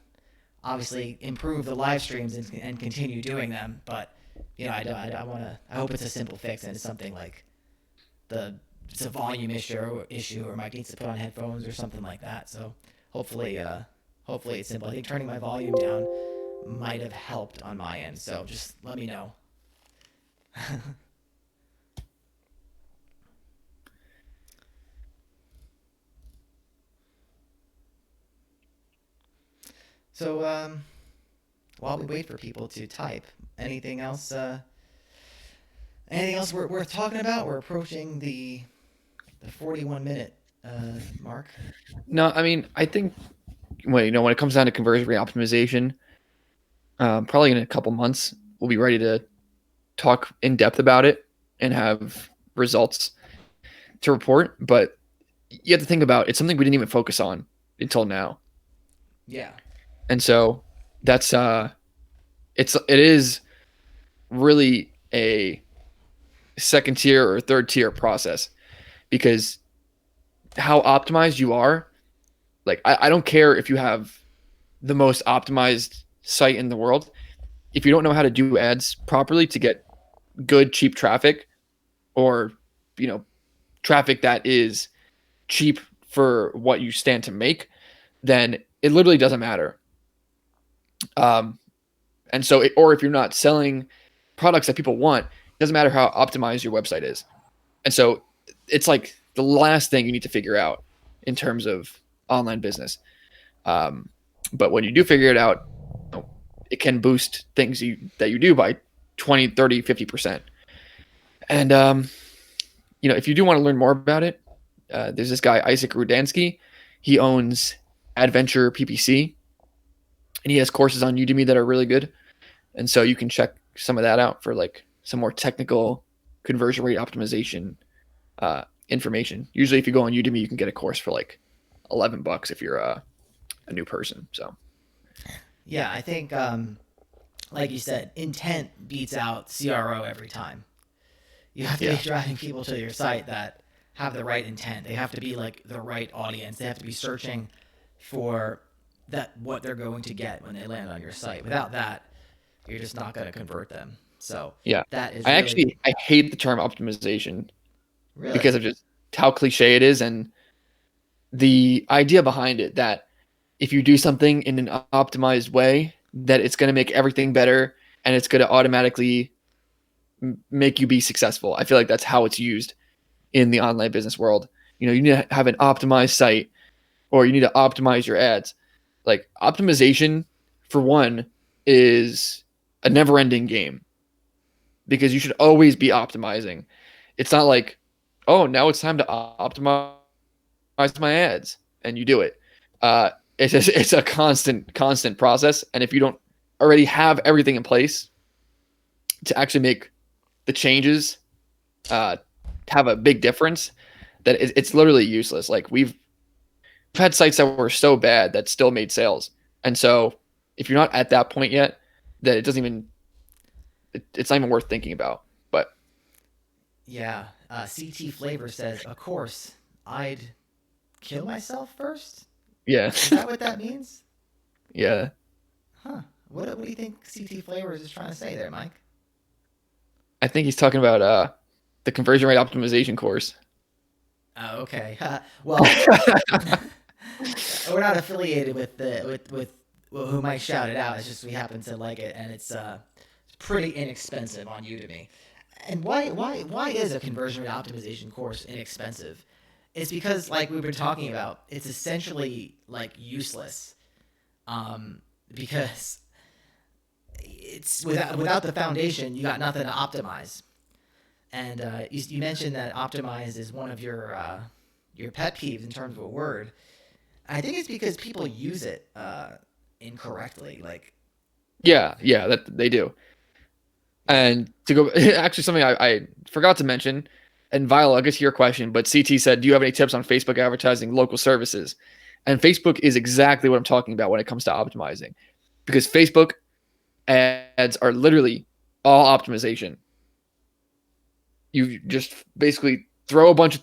obviously improve the live streams and continue doing them. But I want to. I hope it's a simple fix and it's something like the it's a volume issue, or Mike needs to put on headphones or something like that. So hopefully, hopefully it's simple. I think turning my volume down might have helped on my end. So just let me know. So while we wait for people to type, anything else? Anything else worth talking about? We're approaching the 41-minute mark. No, I mean, I think when it comes down to conversion rate optimization, probably in a couple months we'll be ready to talk in depth about it and have results to report. But you have to think about it's something we didn't even focus on until now, Yeah. and so that's it is really a second tier or third tier process because how optimized you are, like I don't care if you have the most optimized site in the world. If you don't know how to do ads properly to get good, cheap traffic or, you know, traffic that is cheap for what you stand to make, then it literally doesn't matter. Um, and so, or if you're not selling products that people want, it doesn't matter how optimized your website is. And so it's like the last thing you need to figure out in terms of online business. Um, but when you do figure it out, it can boost things that you do by 20, 30, 50%. And, if you do want to learn more about it, there's this guy, Isaac Rudansky. He owns Adventure PPC, and he has courses on Udemy that are really good. And so you can check some of that out for like some more technical conversion rate optimization information. Usually, if you go on Udemy, you can get a course for like $11 if you're a new person. So Yeah, I think like you said, intent beats out CRO every time. You have to be yeah, driving people to your site that have the right intent. They have to be like the right audience. They have to be searching for that what they're going to get when they land on your site. Without that, you're just not going to convert them. So yeah. that is I really actually I hate the term optimization because really of just how cliche it is and the idea behind it that if you do something in an optimized way, that it's going to make everything better and it's going to automatically make you be successful. I feel like that's how it's used in the online business world. You need to have an optimized site or you need to optimize your ads. Like optimization, for one, is a never ending game because you should always be optimizing. It's not like, oh, now it's time to optimize my ads and you do it. It's a constant process. And if you don't already have everything in place to actually make the changes have a big difference, that it's literally useless. Like we've had sites that were so bad that still made sales. And so if you're not at that point yet, that it doesn't even it's not even worth thinking about. But yeah. CT Flavor says, of course, I'd kill myself first. yeah, Is that what that means? yeah. Huh. What do you think CT Flavors is trying to say there, Mike? I think he's talking about the conversion rate optimization course. Oh, okay. Well, we're not affiliated with who Mike shouted out. It's just we happen to like it, and it's pretty inexpensive on Udemy. And why is a conversion rate optimization course inexpensive? It's because, like we've been talking about, it's essentially like useless. Because it's without the foundation, you got nothing to optimize. And you mentioned that optimize is one of your pet peeves in terms of a word. I think it's because people use it incorrectly. Like, Yeah, that they do. And to go, actually, something I forgot to mention, and Viola, I'll get to your question, but CT said, do you have any tips on Facebook advertising local services? And Facebook is exactly what I'm talking about when it comes to optimizing, because Facebook ads are literally all optimization. You just basically throw a bunch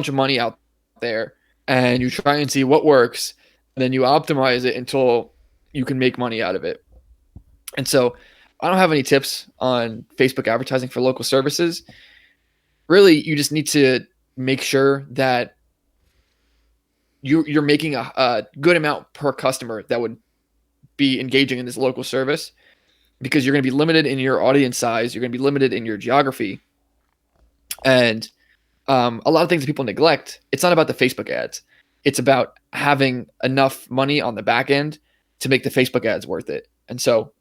of money out there, and you try and see what works, and then you optimize it until you can make money out of it. And so I don't have any tips on Facebook advertising for local services. Really, you just need to make sure that you're making a good amount per customer that would be engaging in this local service, because you're going to be limited in your audience size, you're going to be limited in your geography, and a lot of things that people neglect. It's not about the Facebook ads. It's about having enough money on the back end to make the Facebook ads worth it. And so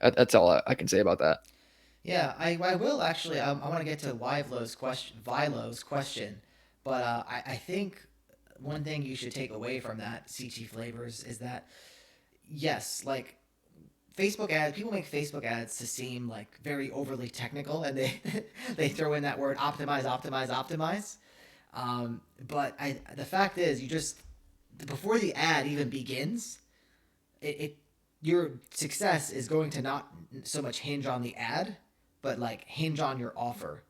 that's all I can say about that. yeah, I will actually. I want to get to Vilo's question, but I think one thing you should take away from that CT Flavors is that yes, like Facebook ads, people make Facebook ads to seem like very overly technical, and they they throw in that word optimize, optimize, optimize. The fact is, you just before the ad even begins, it your success is going to not so much hinge on the ad, but like hinge on your offer,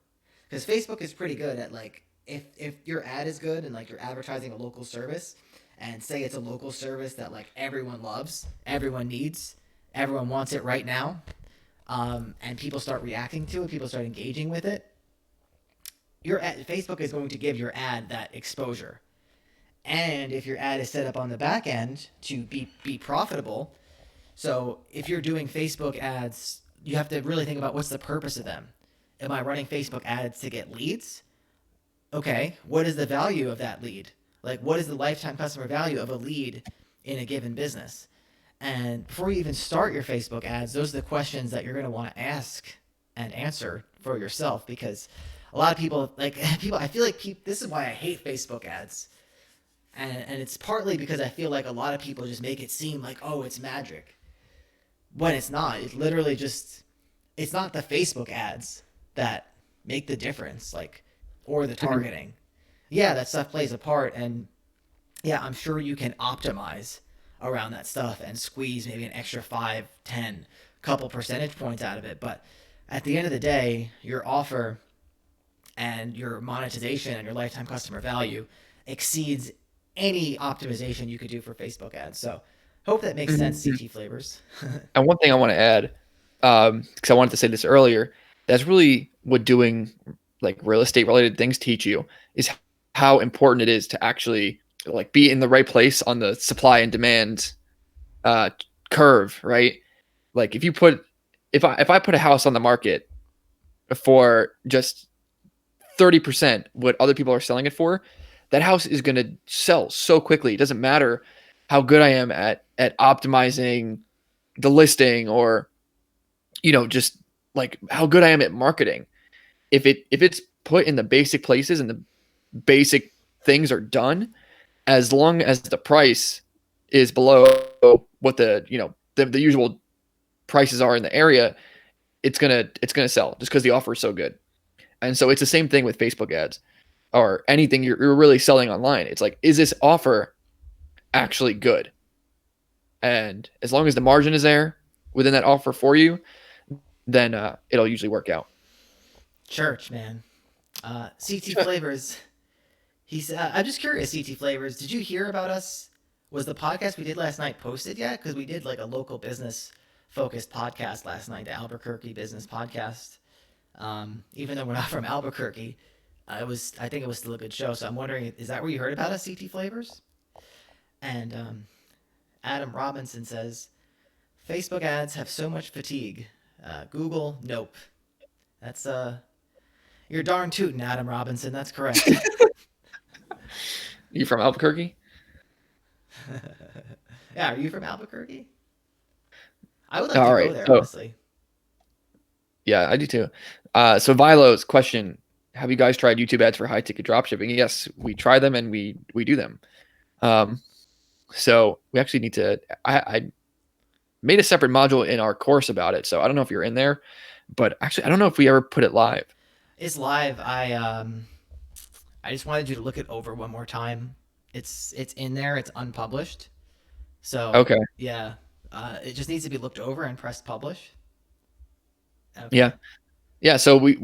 because Facebook is pretty good at like if your ad is good and like you're advertising a local service, and say it's a local service that like everyone loves, everyone needs, everyone wants it right now, and people start reacting to it, people start engaging with it, Facebook is going to give your ad that exposure. And if your ad is set up on the back end to be profitable, so if you're doing Facebook ads, you have to really think about what's the purpose of them. Am I running Facebook ads to get leads? Okay, what is the value of that lead? Like, what is the lifetime customer value of a lead in a given business? And before you even start your Facebook ads, those are the questions that you're going to want to ask and answer for yourself, because a lot of people, like, people, I feel like this is why I hate Facebook ads. And it's partly because I feel like a lot of people just make it seem like, oh, it's magic, when it's not. It's literally just, it's not the Facebook ads that make the difference, like, or the Mhm. targeting. Yeah, that stuff plays a part, and yeah, I'm sure you can optimize around that stuff and squeeze maybe an extra 5, 10, couple percentage points out of it. But at the end of the day, your offer and your monetization and your lifetime customer value exceeds any optimization you could do for Facebook ads. So hope that makes sense, Mhm. CT Flavors. And one thing I want to add, because I wanted to say this earlier, that's really what doing like real estate related things teach you, is how important it is to actually like be in the right place on the supply and demand uh, curve, right? Like if I put a house on the market for just 30% what other people are selling it for, that house is going to sell so quickly. It doesn't matter how good I am at optimizing the listing, or just like how good I am at marketing. If it's put in the basic places and the basic things are done, as long as the price is below what the usual prices are in the area, it's gonna sell just because the offer is so good. And so it's the same thing with Facebook ads or anything you're really selling online. It's like, is this offer actually good? And as long as the margin is there within that offer for you, then it'll usually work out. Church, man. CT Flavors. I'm just curious, CT Flavors. Did you hear about us Was the podcast we did last night posted yet? Because we did like a local business focused podcast last night, the Albuquerque Business Podcast. Even though we're not from Albuquerque, I think it was still a good show. So I'm wondering, is that where you heard about us, CT Flavors? And Adam Robinson says Facebook ads have so much fatigue. Google, nope. That's you're darn tootin', Adam Robinson. That's correct. You from Albuquerque? Yeah, are you from Albuquerque? I would like to All go right. there, So honestly. yeah, I do too. So Vilo's question: have you guys tried YouTube ads for high ticket dropshipping? Yes, we try them and we do them. Um, so we actually need to. I made a separate module in our course about it. So I don't know if you're in there, but actually I don't know if we ever put it live. It's live. I just wanted you to look it over one more time. It's in there. It's unpublished. So Okay. yeah, it just needs to be looked over and pressed publish. Yeah. Okay. Yeah. So we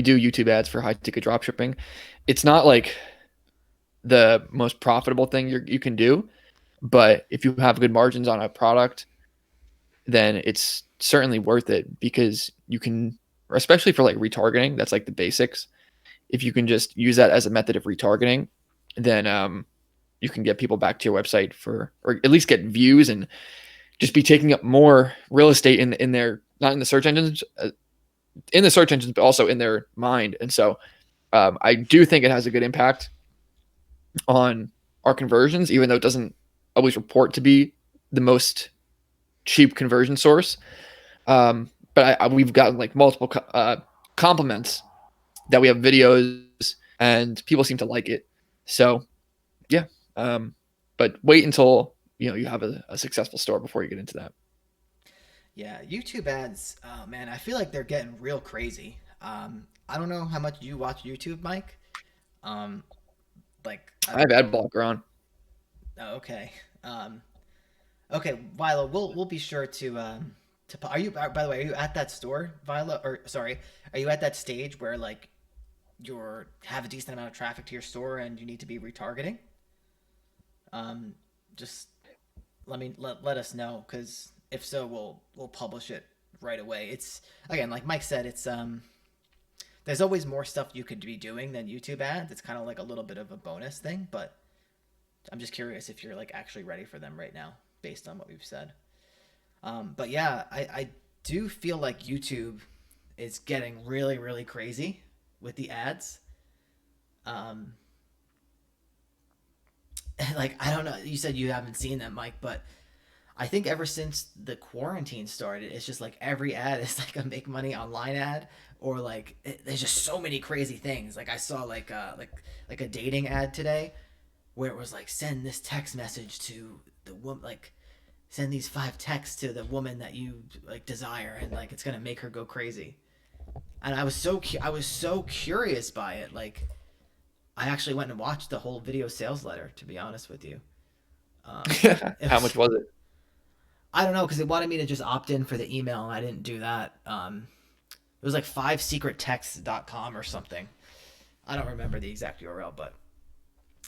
do YouTube ads for high ticket dropshipping. It's not like the most profitable thing you can do, but if you have good margins on a product, then it's certainly worth it because you can, especially for like retargeting, that's like the basics. If you can just use that as a method of retargeting, then you can get people back to your website for, or at least get views and just be taking up more real estate in their, not in the search engines, in the search engines, but also in their mind. And so I do think it has a good impact on our conversions, even though it doesn't always report to be the most cheap conversion source. But we've gotten like multiple compliments that we have videos and people seem to like it. So yeah, but wait until you have a successful store before you get into that. Yeah, YouTube ads. Oh man, I feel like they're getting real crazy. I don't know how much you watch YouTube, Mike. Um, like, I have ad blocker on. oh, okay. Um, okay, Viola, we'll be sure to. Are you, by the way, are you at that store, Viola? Or sorry, are you at that stage where like you're have a decent amount of traffic to your store and you need to be retargeting? Just let us know, because if so, we'll publish it right away. It's again, like Mike said, it's there's always more stuff you could be doing than YouTube ads. It's kind of like a little bit of a bonus thing, but I'm just curious if you're like actually ready for them right now based on what we've said. But yeah, I do feel like YouTube is getting really really crazy with the ads. Um, like I don't know. You said you haven't seen them, Mike, but I think ever since the quarantine started, it's just like every ad is like a make money online ad, or like there's just so many crazy things. Like I saw like a dating ad today where it was like send this text message to the woman, like send these 5 texts to the woman that you like desire, and like it's gonna make her go crazy. And I was so curious by it. Like I actually went and watched the whole video sales letter. To be honest with you, it How was much was it? I don't know, because it wanted me to just opt in for the email, and I didn't do that. It was like 5secrettexts.com or something. I don't remember the exact URL, but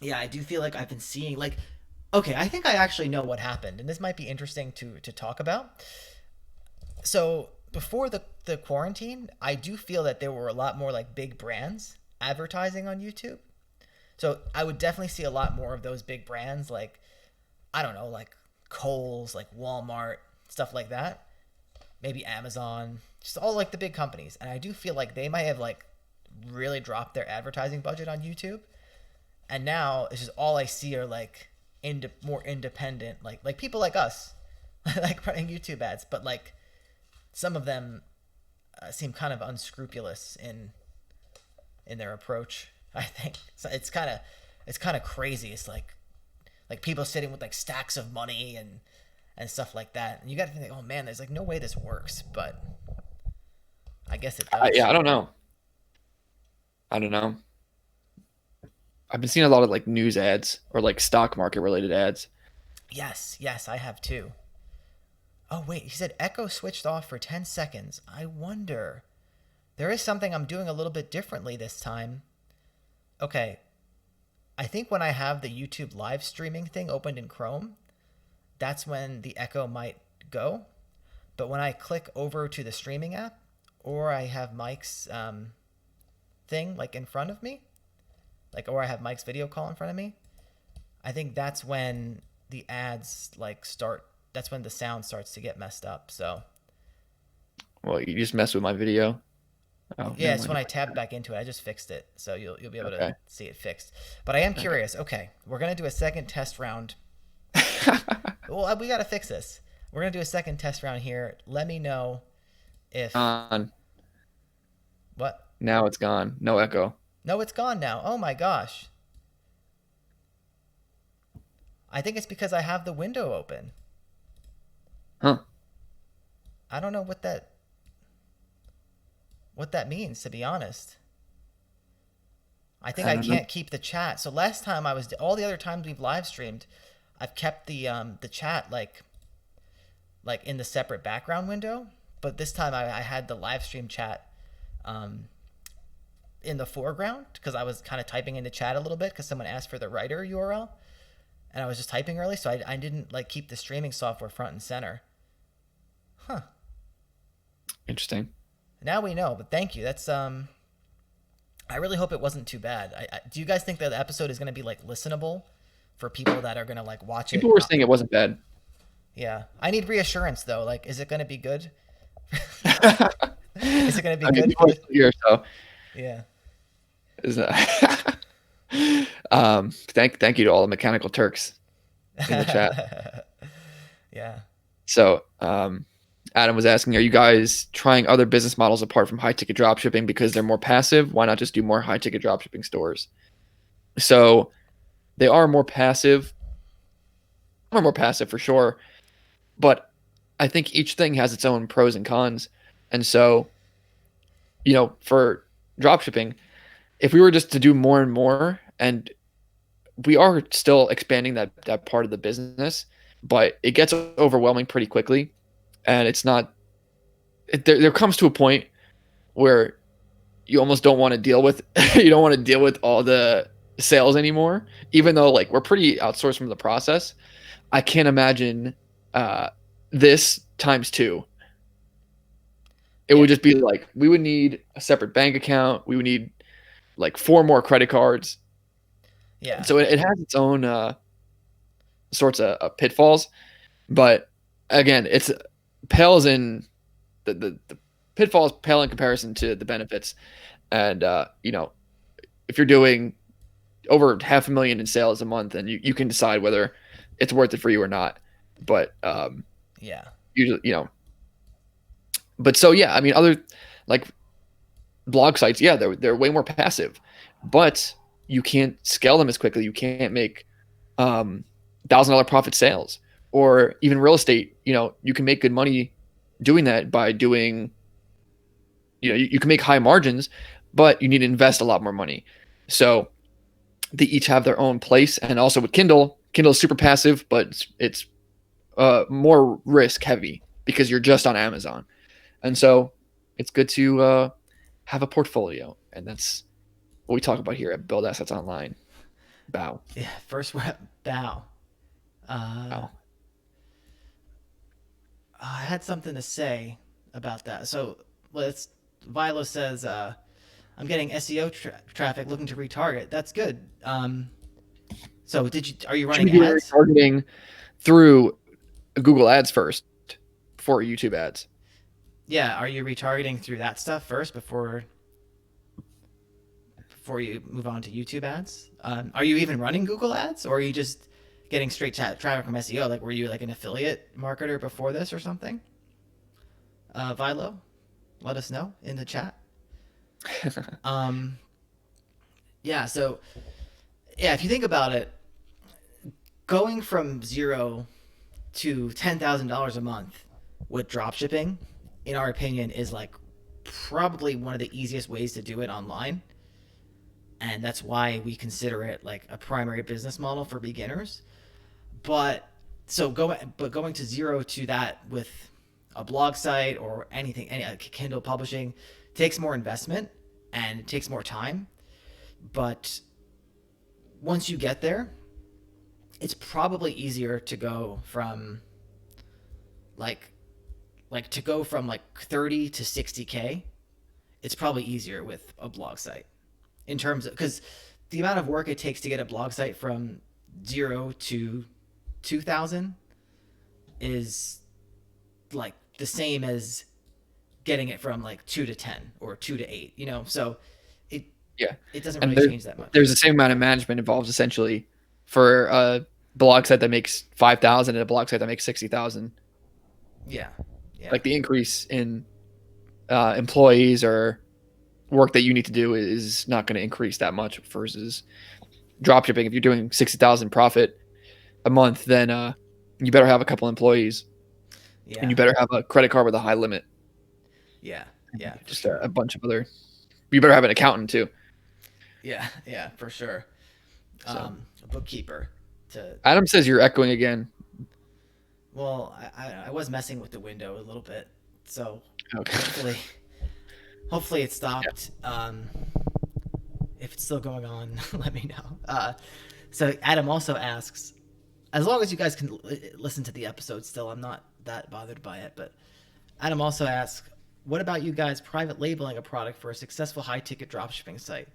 yeah, I do feel like I've been seeing like, okay, I think I actually know what happened, and this might be interesting to talk about. So before the quarantine, I do feel that there were a lot more like big brands advertising on YouTube. So I would definitely see a lot more of those big brands, like I don't know, like Kohl's, like Walmart, stuff like that. Maybe Amazon, just all like the big companies. And I do feel like they might have like really dropped their advertising budget on YouTube. And now it's just all I see are like more independent, like people like us, like running YouTube ads. But like some of them seem kind of unscrupulous in their approach. I think so. It's kind of crazy. It's like people sitting with like stacks of money and stuff like that. And you got to think, like, oh man, there's like no way this works, but I guess it Yeah, does. I don't know. I don't know. I've been seeing a lot of like news ads or like stock market related ads. Yes, yes, I have too. Oh wait, he said Echo switched off for 10 seconds. I wonder. There is something I'm doing a little bit differently this time. Okay, I think when I have the YouTube live streaming thing opened in Chrome, that's when the echo might go. But when I click over to the streaming app, or I have Mike's thing like in front of me, like, or I have Mike's video call in front of me, I think that's when the ads like start. That's when the sound starts to get messed up. So Well, you just messed with my video. Oh, yeah, never it's when mind. I tapped back into it. I just fixed it, so you'll be able to Okay. see it fixed. But I am Okay. curious. Okay, we're gonna do a second test round. Well, we gotta fix this. We're gonna do a second test round here. Let me know if Gone. what. Now it's gone. No echo. No, it's gone now. Oh my gosh. I think it's because I have the window open. Huh. I don't know what that means, to be honest. I think I I don't know. can't keep the chat. So last time all the other times we've live streamed, I've kept the chat like in the separate background window. But this time I had the live stream chat um, in the foreground because I was kind of typing in the chat a little bit because someone asked for the writer URL and I was just typing early, so I didn't like keep the streaming software front and center. Huh. Interesting. Now we know, but thank you. That's I really hope it wasn't too bad. Do you guys think that the episode is going to be like listenable for people that are going to like watch People it? were Not, saying it wasn't bad. yeah. I need reassurance though. Like, is it going to be good? I Is it going to be mean, good people for are the? still here, so Yeah. is that thank you to all the mechanical Turks in the chat. Yeah. So Adam was asking, are you guys trying other business models apart from high ticket dropshipping because they're more passive? Why not just do more high ticket dropshipping stores? So they are more passive. Are more passive for sure, but I think each thing has its own pros and cons. And so, for dropshipping, if we were just to do more and more, and we are still expanding that part of the business, but it gets overwhelming pretty quickly, and it's not. There comes to a point where you almost don't want to deal with you don't want to deal with all the sales anymore, even though like we're pretty outsourced from the process. I can't imagine uh, this times two. It Yeah. would just be like we would need a separate bank account. We would need like 4 more credit cards. Yeah. So it has its own sorts of pitfalls, but again, it's pales in the pitfalls pale in comparison to the benefits. And if you're doing over 500,000 in sales a month, and you can decide whether it's worth it for you or not. But Yeah. usually, but so yeah, I mean, other like blog sites, yeah, they're way more passive, but you can't scale them as quickly. You can't make $1,000 profit sales, or even real estate. You can make good money doing that by doing. You can make high margins, but you need to invest a lot more money. So they each have their own place, and also with Kindle is super passive, but it's more risk heavy because you're just on Amazon, and so it's good to have a portfolio, and that's what we talk about here at Build Assets Online. Bow. Yeah. First rep bow. Bow. I had something to say about that. So let's. Vilo says, "I'm getting SEO traffic looking to retarget. That's good. So are you Should be running doing ads? retargeting through Google Ads first before YouTube ads. Yeah. Are you retargeting through that stuff first before you move on to YouTube ads? Are you even running Google ads, or are you just getting straight traffic from SEO? Like, were you like an affiliate marketer before this or something? Vilo, let us know in the chat. Um, yeah. So yeah, if you think about it, going from zero to $10,000 a month with dropshipping, in our opinion, is like probably one of the easiest ways to do it online. And that's why we consider it like a primary business model for beginners. But going to zero to that with a blog site or any Kindle publishing takes more investment and it takes more time. But once you get there, it's probably easier to go from like to go from like 30 to 60K. It's probably easier with a blog site in terms of, because the amount of work it takes to get a blog site from 0 to 2,000 is like the same as getting it from like 2 to 10 or 2 to 8, so it Yeah, it doesn't and really change that much. there's the same amount of management involved essentially for a blog site that makes 5,000 and a blog site that makes 60,000. Yeah, yeah, Like the increase in employees or work that you need to do is not going to increase that much versus dropshipping. If you're doing 60,000 profit a month, then you better have a couple employees and yeah, you better have a credit card with a high limit. yeah, yeah, for Just sure. a bunch of other. You better have an accountant too. Yeah, yeah, for sure. So A bookkeeper to Adam says you're echoing again. well, I was messing with the window a little bit, so Okay. hopefully it Yeah. stopped. If it's still going on, let me know. So Adam also asks, as long as you guys can listen to the episode still, I'm not that bothered by it. But Adam also asks, what about you guys private labeling a product for a successful high ticket dropshipping site?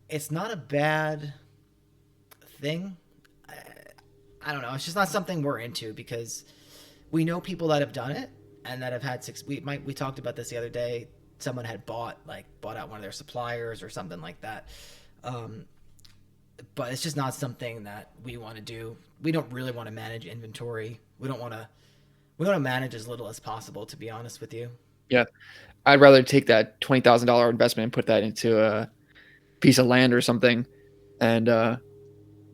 It's not a bad thing. I don't know. It's just not something we're into because we know people that have done it and that have had six. We talked about this the other day. Someone had bought out one of their suppliers or something like that. Um, but it's just not something that we want to do. We don't really want to manage inventory. We don't want to. We want to manage as little as possible, to be honest with you. Yeah. I'd rather take that $20,000 investment and put that into a piece of land or something and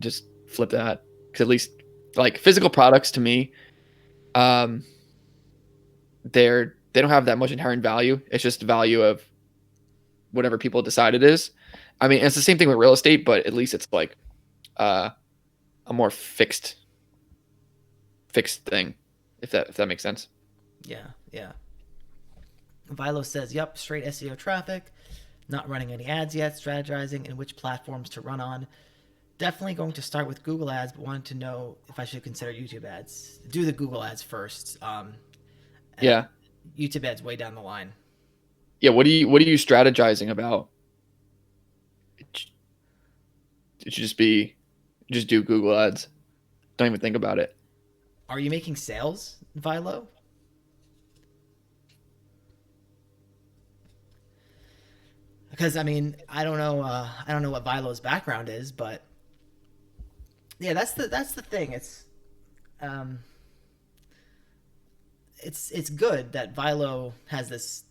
just flip that. Because at least like physical products to me, um, they don't have that much inherent value. It's just the value of whatever people decide it is. I mean, it's the same thing with real estate, but at least it's like uh, a more fixed thing, if that makes sense. Yeah, yeah. Vilo says, "Yep, straight SEO traffic. Not running any ads yet. Strategizing in which platforms to run on. Definitely going to start with Google ads, but wanted to know if I should consider YouTube ads. Do the Google ads first. Yeah, YouTube ads way down the line. yeah. What are you strategizing about? It should just do Google ads. Don't even think about it. Are you making sales, Vilo? Because I mean, I don't know. I don't know what Vilo's background is, but yeah, that's the thing. Um, it's good that Vilo has this.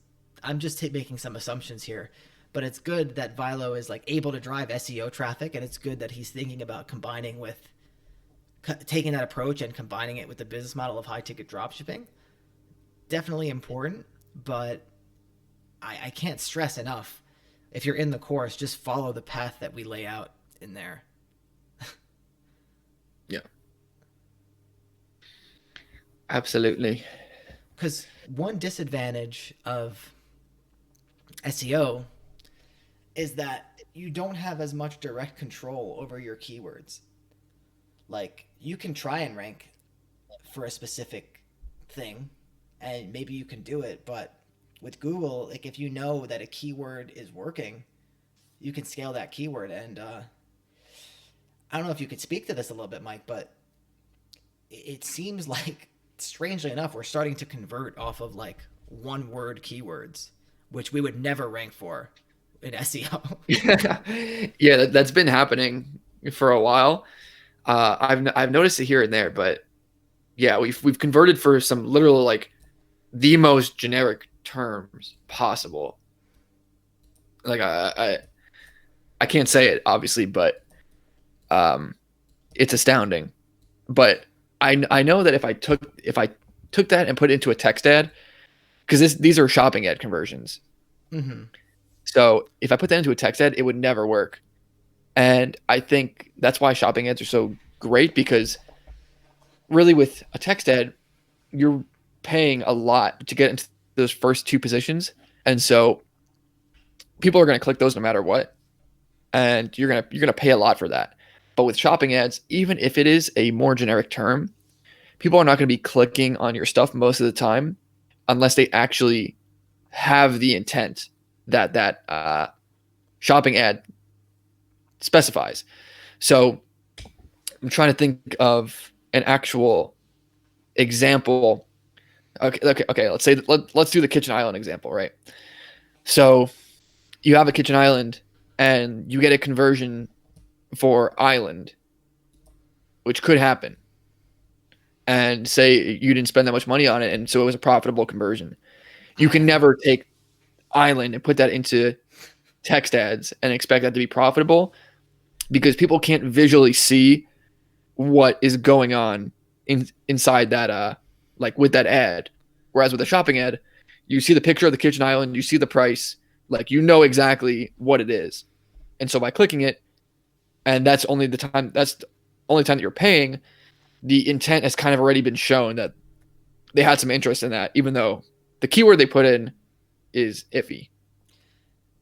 I'm just making some assumptions here, but it's good that Vilo is like able to drive SEO traffic, and it's good that he's thinking about combining with taking that approach and combining it with the business model of high ticket dropshipping. Definitely important, but I can't stress enough. If you're in the course, just follow the path that we lay out in there. Yeah, absolutely. Because one disadvantage of SEO is that you don't have as much direct control over your keywords. Like, you can try and rank for a specific thing, and maybe you can do it, but with Google, like, if you know that a keyword is working, you can scale that keyword. And I don't know if you could speak to this a little bit, Mike, but it seems like, strangely enough, we're starting to convert off of like one word keywords, which we would never rank for in SEO. Yeah, that's been happening for a while. I've noticed it here and there, but yeah, we've converted for some literal like the most generic terms possible. Like I can't say it obviously, but um, it's astounding. But I know that if I took that and put it into a text ad, because these are shopping ad conversions. Mm-hmm. So if I put that into a text ad, it would never work. And I think that's why shopping ads are so great because really with a text ad, you're paying a lot to get into those first two positions. And so people are going to click those no matter what. and you're gonna pay a lot for that. But with shopping ads, even if it is a more generic term, people are not going to be clicking on your stuff most of the time unless they actually have the intent that shopping ad specifies. So I'm trying to think of an actual example. Okay. Let's do the kitchen island example, right? So you have a kitchen island and you get a conversion for island, which could happen. And say you didn't spend that much money on it, and so it was a profitable conversion. You can never take island and put that into text ads and expect that to be profitable because people can't visually see what is going on inside that like with that ad. Whereas with a shopping ad, you see the picture of the kitchen island, you see the price, like you know exactly what it is. And so by clicking it, and that's the only time that you're paying, the intent has kind of already been shown that they had some interest in that, even though the keyword they put in is iffy.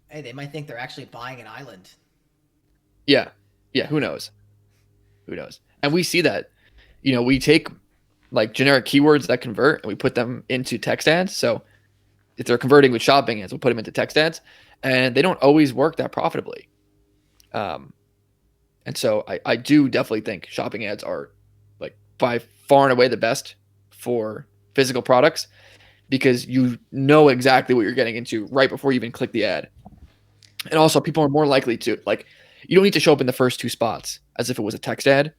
Hey, they might think they're actually buying an island. Yeah. Yeah. Who knows? Who knows? And we see that, we take like generic keywords that convert and we put them into text ads. So if they're converting with shopping ads, we'll put them into text ads, and they don't always work that profitably. And so I do definitely think shopping ads are like by far and away the best for physical products because you know exactly what you're getting into right before you even click the ad. And also people are more likely to like, you don't need to show up in the first two spots as if it was a text ad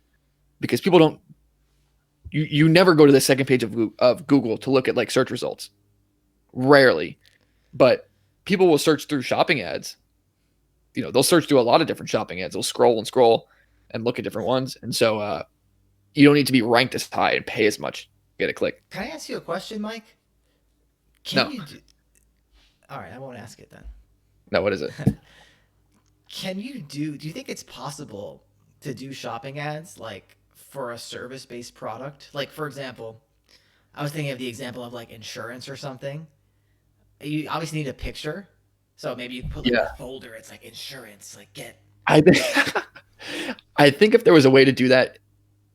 because people don't, you never go to the second page of Google to look at like search results. Rarely, but people will search through shopping ads. They'll search through a lot of different shopping ads. They'll scroll and look at different ones. And so you don't need to be ranked as high and pay as much to get a click. Can I ask you a question, Mike? No. All right, I won't ask it then. No, what is it? Do you think it's possible to do shopping ads like for a service-based product? Like, for example, I was thinking of the example of like insurance or something. You obviously need a picture. So maybe you put like a folder, it's like insurance, like get. I think if there was a way to do that,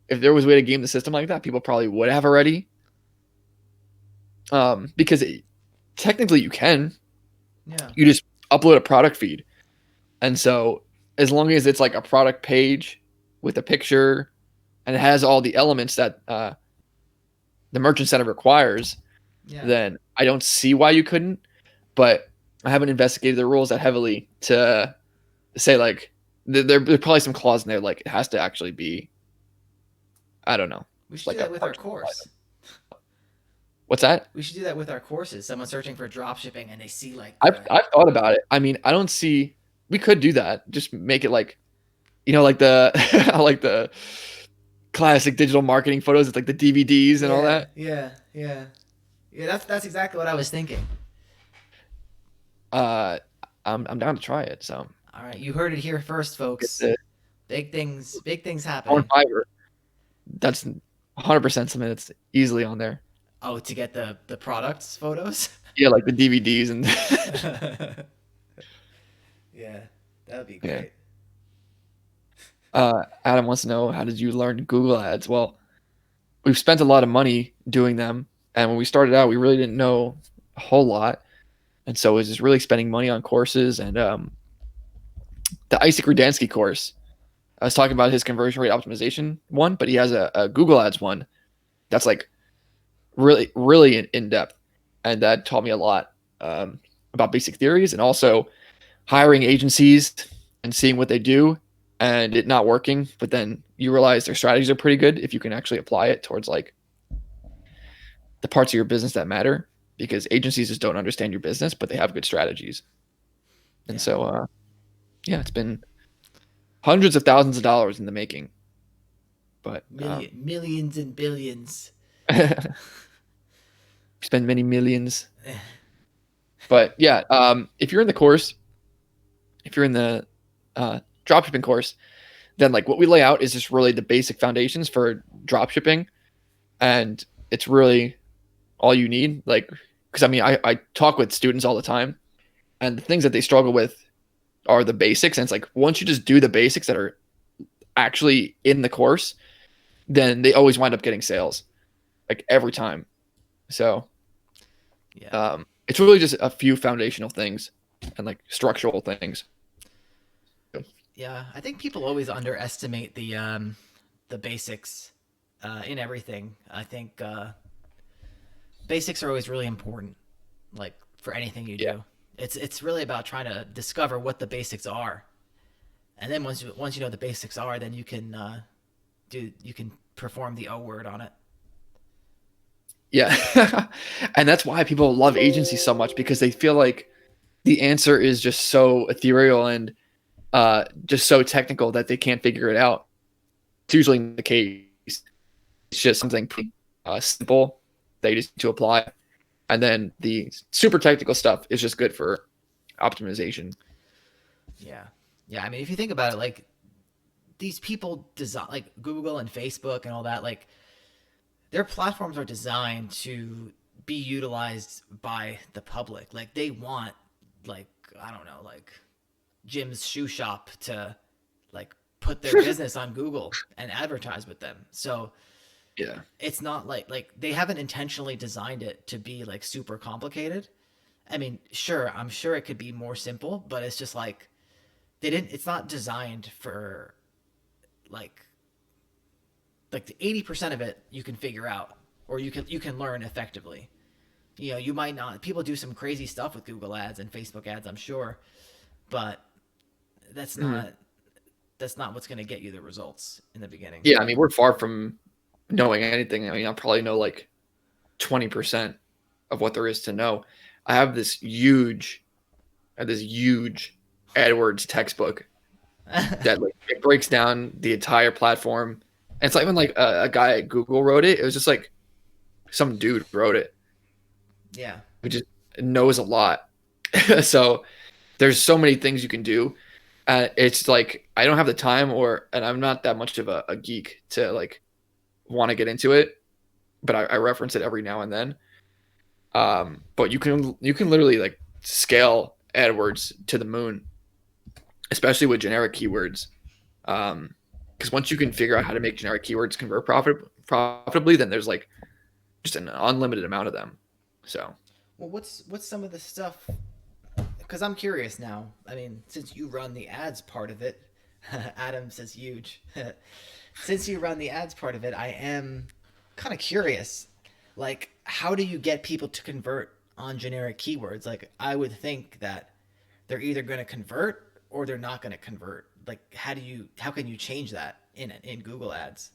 if there was a way to game the system like that, people probably would have already. Because technically you can. Yeah. You just upload a product feed. And so as long as it's like a product page with a picture and it has all the elements that the merchant center requires, then I don't see why you couldn't. But I haven't investigated the rules that heavily to say like there's probably some clause in there like it has to actually be. I don't know. We should like do that with our course. What's that? We should do that with our courses. Someone searching for dropshipping and they see like. I've thought about it. I mean, I don't see. We could do that. Just make it like, like the like the classic digital marketing photos. It's like the DVDs and all that. Yeah. That's exactly what I was thinking. I'm down to try it. So. All right, you heard it here first, folks. Big things happen. On Fiverr. That's 100% something that's easily on there. Oh, to get the products photos? Yeah, like the DVDs and. Yeah, that would be great. Adam wants to know, how did you learn Google Ads? Well, we've spent a lot of money doing them, and when we started out, we really didn't know a whole lot, and so it was just really spending money on courses. And the Isaac Rudansky course, I was talking about his conversion rate optimization one, but he has a Google Ads one that's like really, really in depth, and that taught me a lot about basic theories and also hiring agencies and seeing what they do and it not working, but then you realize their strategies are pretty good if you can actually apply it towards like the parts of your business that matter, because agencies just don't understand your business, but they have good strategies. And so, it's been hundreds of thousands of dollars in the making, but millions and billions. Spend many millions. But yeah, if you're in the course, if you're in the dropshipping course, then like what we lay out is just really the basic foundations for dropshipping, and it's really all you need. Like, because I mean, I talk with students all the time, and the things that they struggle with are the basics. And it's like once you just do the basics that are actually in the course, then they always wind up getting sales, like every time. So Yeah. it's really just a few foundational things and like structural things. Yeah, I think people always underestimate the basics in everything. I think basics are always really important, like for anything you Yeah. do. It's really about trying to discover what the basics are, and then once you know what the basics are, then you can perform the O word on it. Yeah. And that's why people love agencies so much because they feel like the answer is just so ethereal and just so technical that they can't figure it out. It's usually not the case. It's just something pretty simple that you just need to apply. And then the super technical stuff is just good for optimization. Yeah, yeah. I mean, if you think about it, like these people design, like Google and Facebook and all that, like their platforms are designed to be utilized by the public. Like they want, like I don't know, like Jim's shoe shop to like put their business on Google and advertise with them. So Yeah. it's not like they haven't intentionally designed it to be like super complicated. I mean, sure, I'm sure it could be more simple, but it's just like they didn't. It's not designed for like the 80% of it you can figure out or you can learn effectively. You know, you might not. People do some crazy stuff with Google Ads and Facebook ads, I'm sure, but that's Mhm. not that's not what's going to get you the results in the beginning. Yeah. I mean, we're far from knowing anything. I mean, I probably know like 20% of what there is to know. I have this huge AdWords textbook that like it breaks down the entire platform. And it's not even like a guy at Google wrote it. It was just like some dude wrote it Yeah. who just knows a lot. So there's so many things you can do. It's like I don't have the time and I'm not that much of a geek to like want to get into it, but I reference it every now and then. But you can literally like scale AdWords to the moon, especially with generic keywords. Because once you can figure out how to make generic keywords convert profitably, then there's like just an unlimited amount of them. So Well, what's some of the stuff? Because I'm curious now. I mean, since you run the ads part of it, Adam says huge. Since you run the ads part of it, I am kind of curious. Like, how do you get people to convert on generic keywords? Like, I would think that they're either going to convert or they're not going to convert. Like, how can you change that in Google Ads?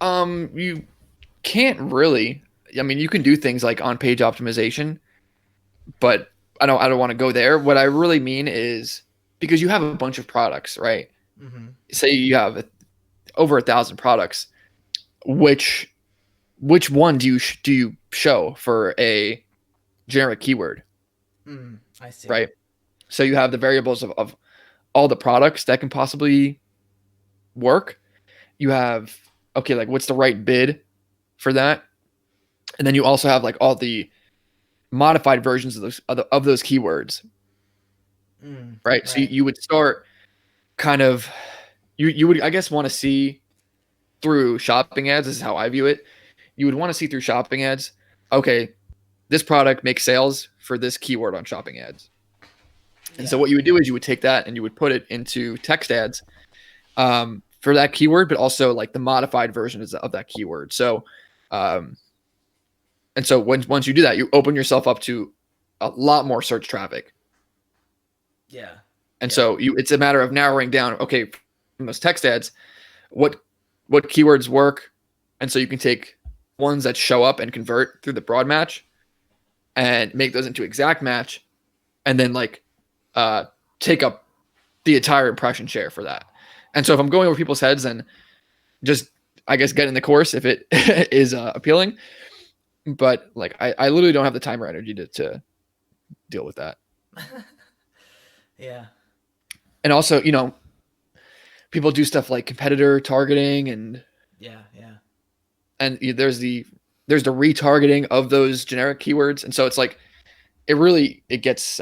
you can't really. I mean, you can do things like on page optimization, but I don't want to go there. What I really mean is because you have a bunch of products, right? Mm-hmm. Say you have over 1,000 products, which one do you show for a generic keyword, I see. right? So you have the variables of all the products that can possibly work. You have okay, like what's the right bid for that, and then you also have like all the modified versions of those keywords, right? So Right. you would start kind of you would I guess want to see through shopping ads. This is how I view it. You would want to see through shopping ads. Okay, this product makes sales for this keyword on shopping ads. And so Yeah. what you would do is you would take that and you would put it into text ads for that keyword, but also like the modified version of that keyword. So, um, and so once you do that, you open yourself up to a lot more search traffic. Yeah. And Yeah. so it's a matter of narrowing down. Okay, from those text ads, what keywords work, and so you can take ones that show up and convert through the broad match and make those into exact match, and then like uh, take up the entire impression share for that. And so if I'm going over people's heads and just I guess get in the course if it is appealing, but like I literally don't have the time or energy to deal with that. Yeah. And also, people do stuff like competitor targeting Yeah. Yeah. and there's the retargeting of those generic keywords, and so it's like it gets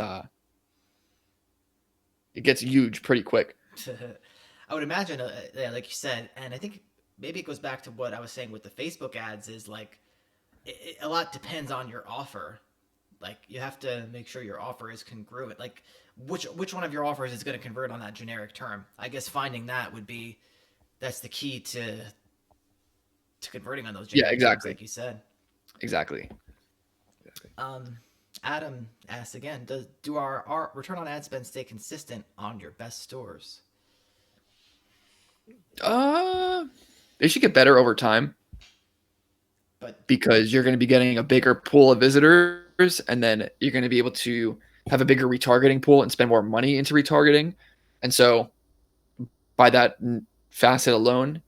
it gets huge pretty quick. I would imagine, yeah, like you said, and I think maybe it goes back to what I was saying with the Facebook ads is like a lot depends on your offer. Like you have to make sure your offer is congruent. Like which one of your offers is going to convert on that generic term? I guess finding that would be that's the key to converting on those Yeah, generic terms, exactly. like you said. Exactly. Um, Adam asks again: do our return on ad spend stay consistent on your best stores? Uh, they should get better over time But because you're going to be getting a bigger pool of visitors, and then you're going to be able to have a bigger retargeting pool and spend more money into retargeting. And so, by that facet alone,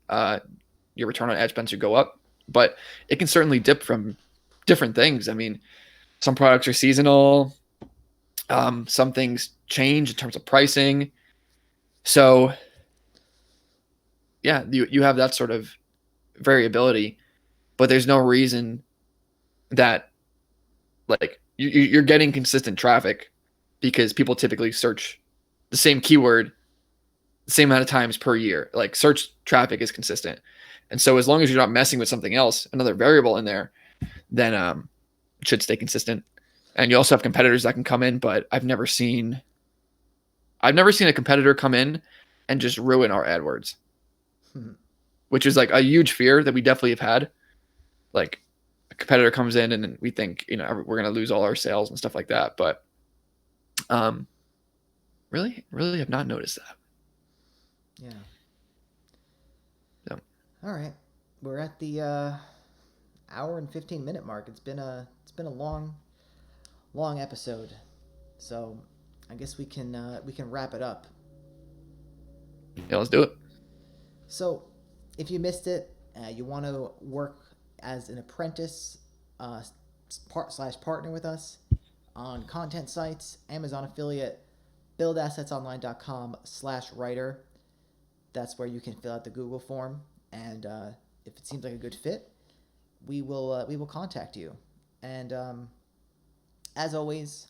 your return on ad spend should go up. But it can certainly dip from different things. I mean, some products are seasonal. Some things change in terms of pricing. So yeah, you have that sort of variability, but there's no reason that like you're getting consistent traffic because people typically search the same keyword the same amount of times per year. Like search traffic is consistent. And so as long as you're not messing with something else, another variable in there, then it should stay consistent. And you also have competitors that can come in, but I've never seen a competitor come in and just ruin our AdWords, which is like a huge fear that we definitely have had. Like a competitor comes in and we think, we're going to lose all our sales and stuff like that. But um, really have not noticed that. yeah, So, all right, we're at the hour and 15-minute mark. It's been a long episode, so I guess we can wrap it up. yeah, let's do it. So, if you missed it, you want to work as an apprentice slash partner with us on content sites, Amazon affiliate, buildassetsonline.com/writer. That's where you can fill out the Google form, and if it seems like a good fit, we will contact you. And as always,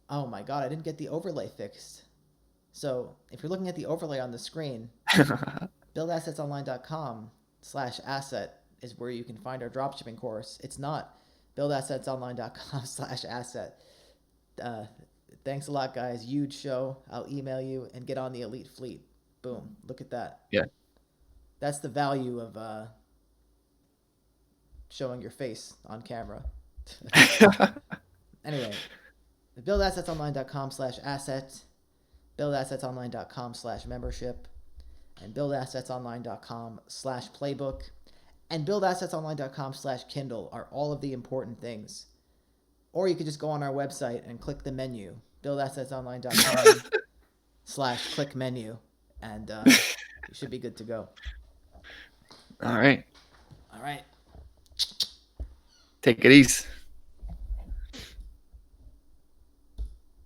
oh my god, I didn't get the overlay fixed. So if you're looking at the overlay on the screen, buildassetsonline.com/asset is where you can find our dropshipping course. It's not buildassetsonline.com/asset. Uh, Thanks a lot, guys. Huge show. I'll email you and get on the elite fleet. Boom. Look at that. Yeah. That's the value of showing your face on camera. Anyway, buildassetsonline.com/asset, buildassetsonline.com/membership, and buildassetsonline.com/playbook, and buildassetsonline.com/Kindle are all of the important things. Or you could just go on our website and click the menu, buildassetsonline.com/click menu, and you should be good to go. All right. All right. Take it easy.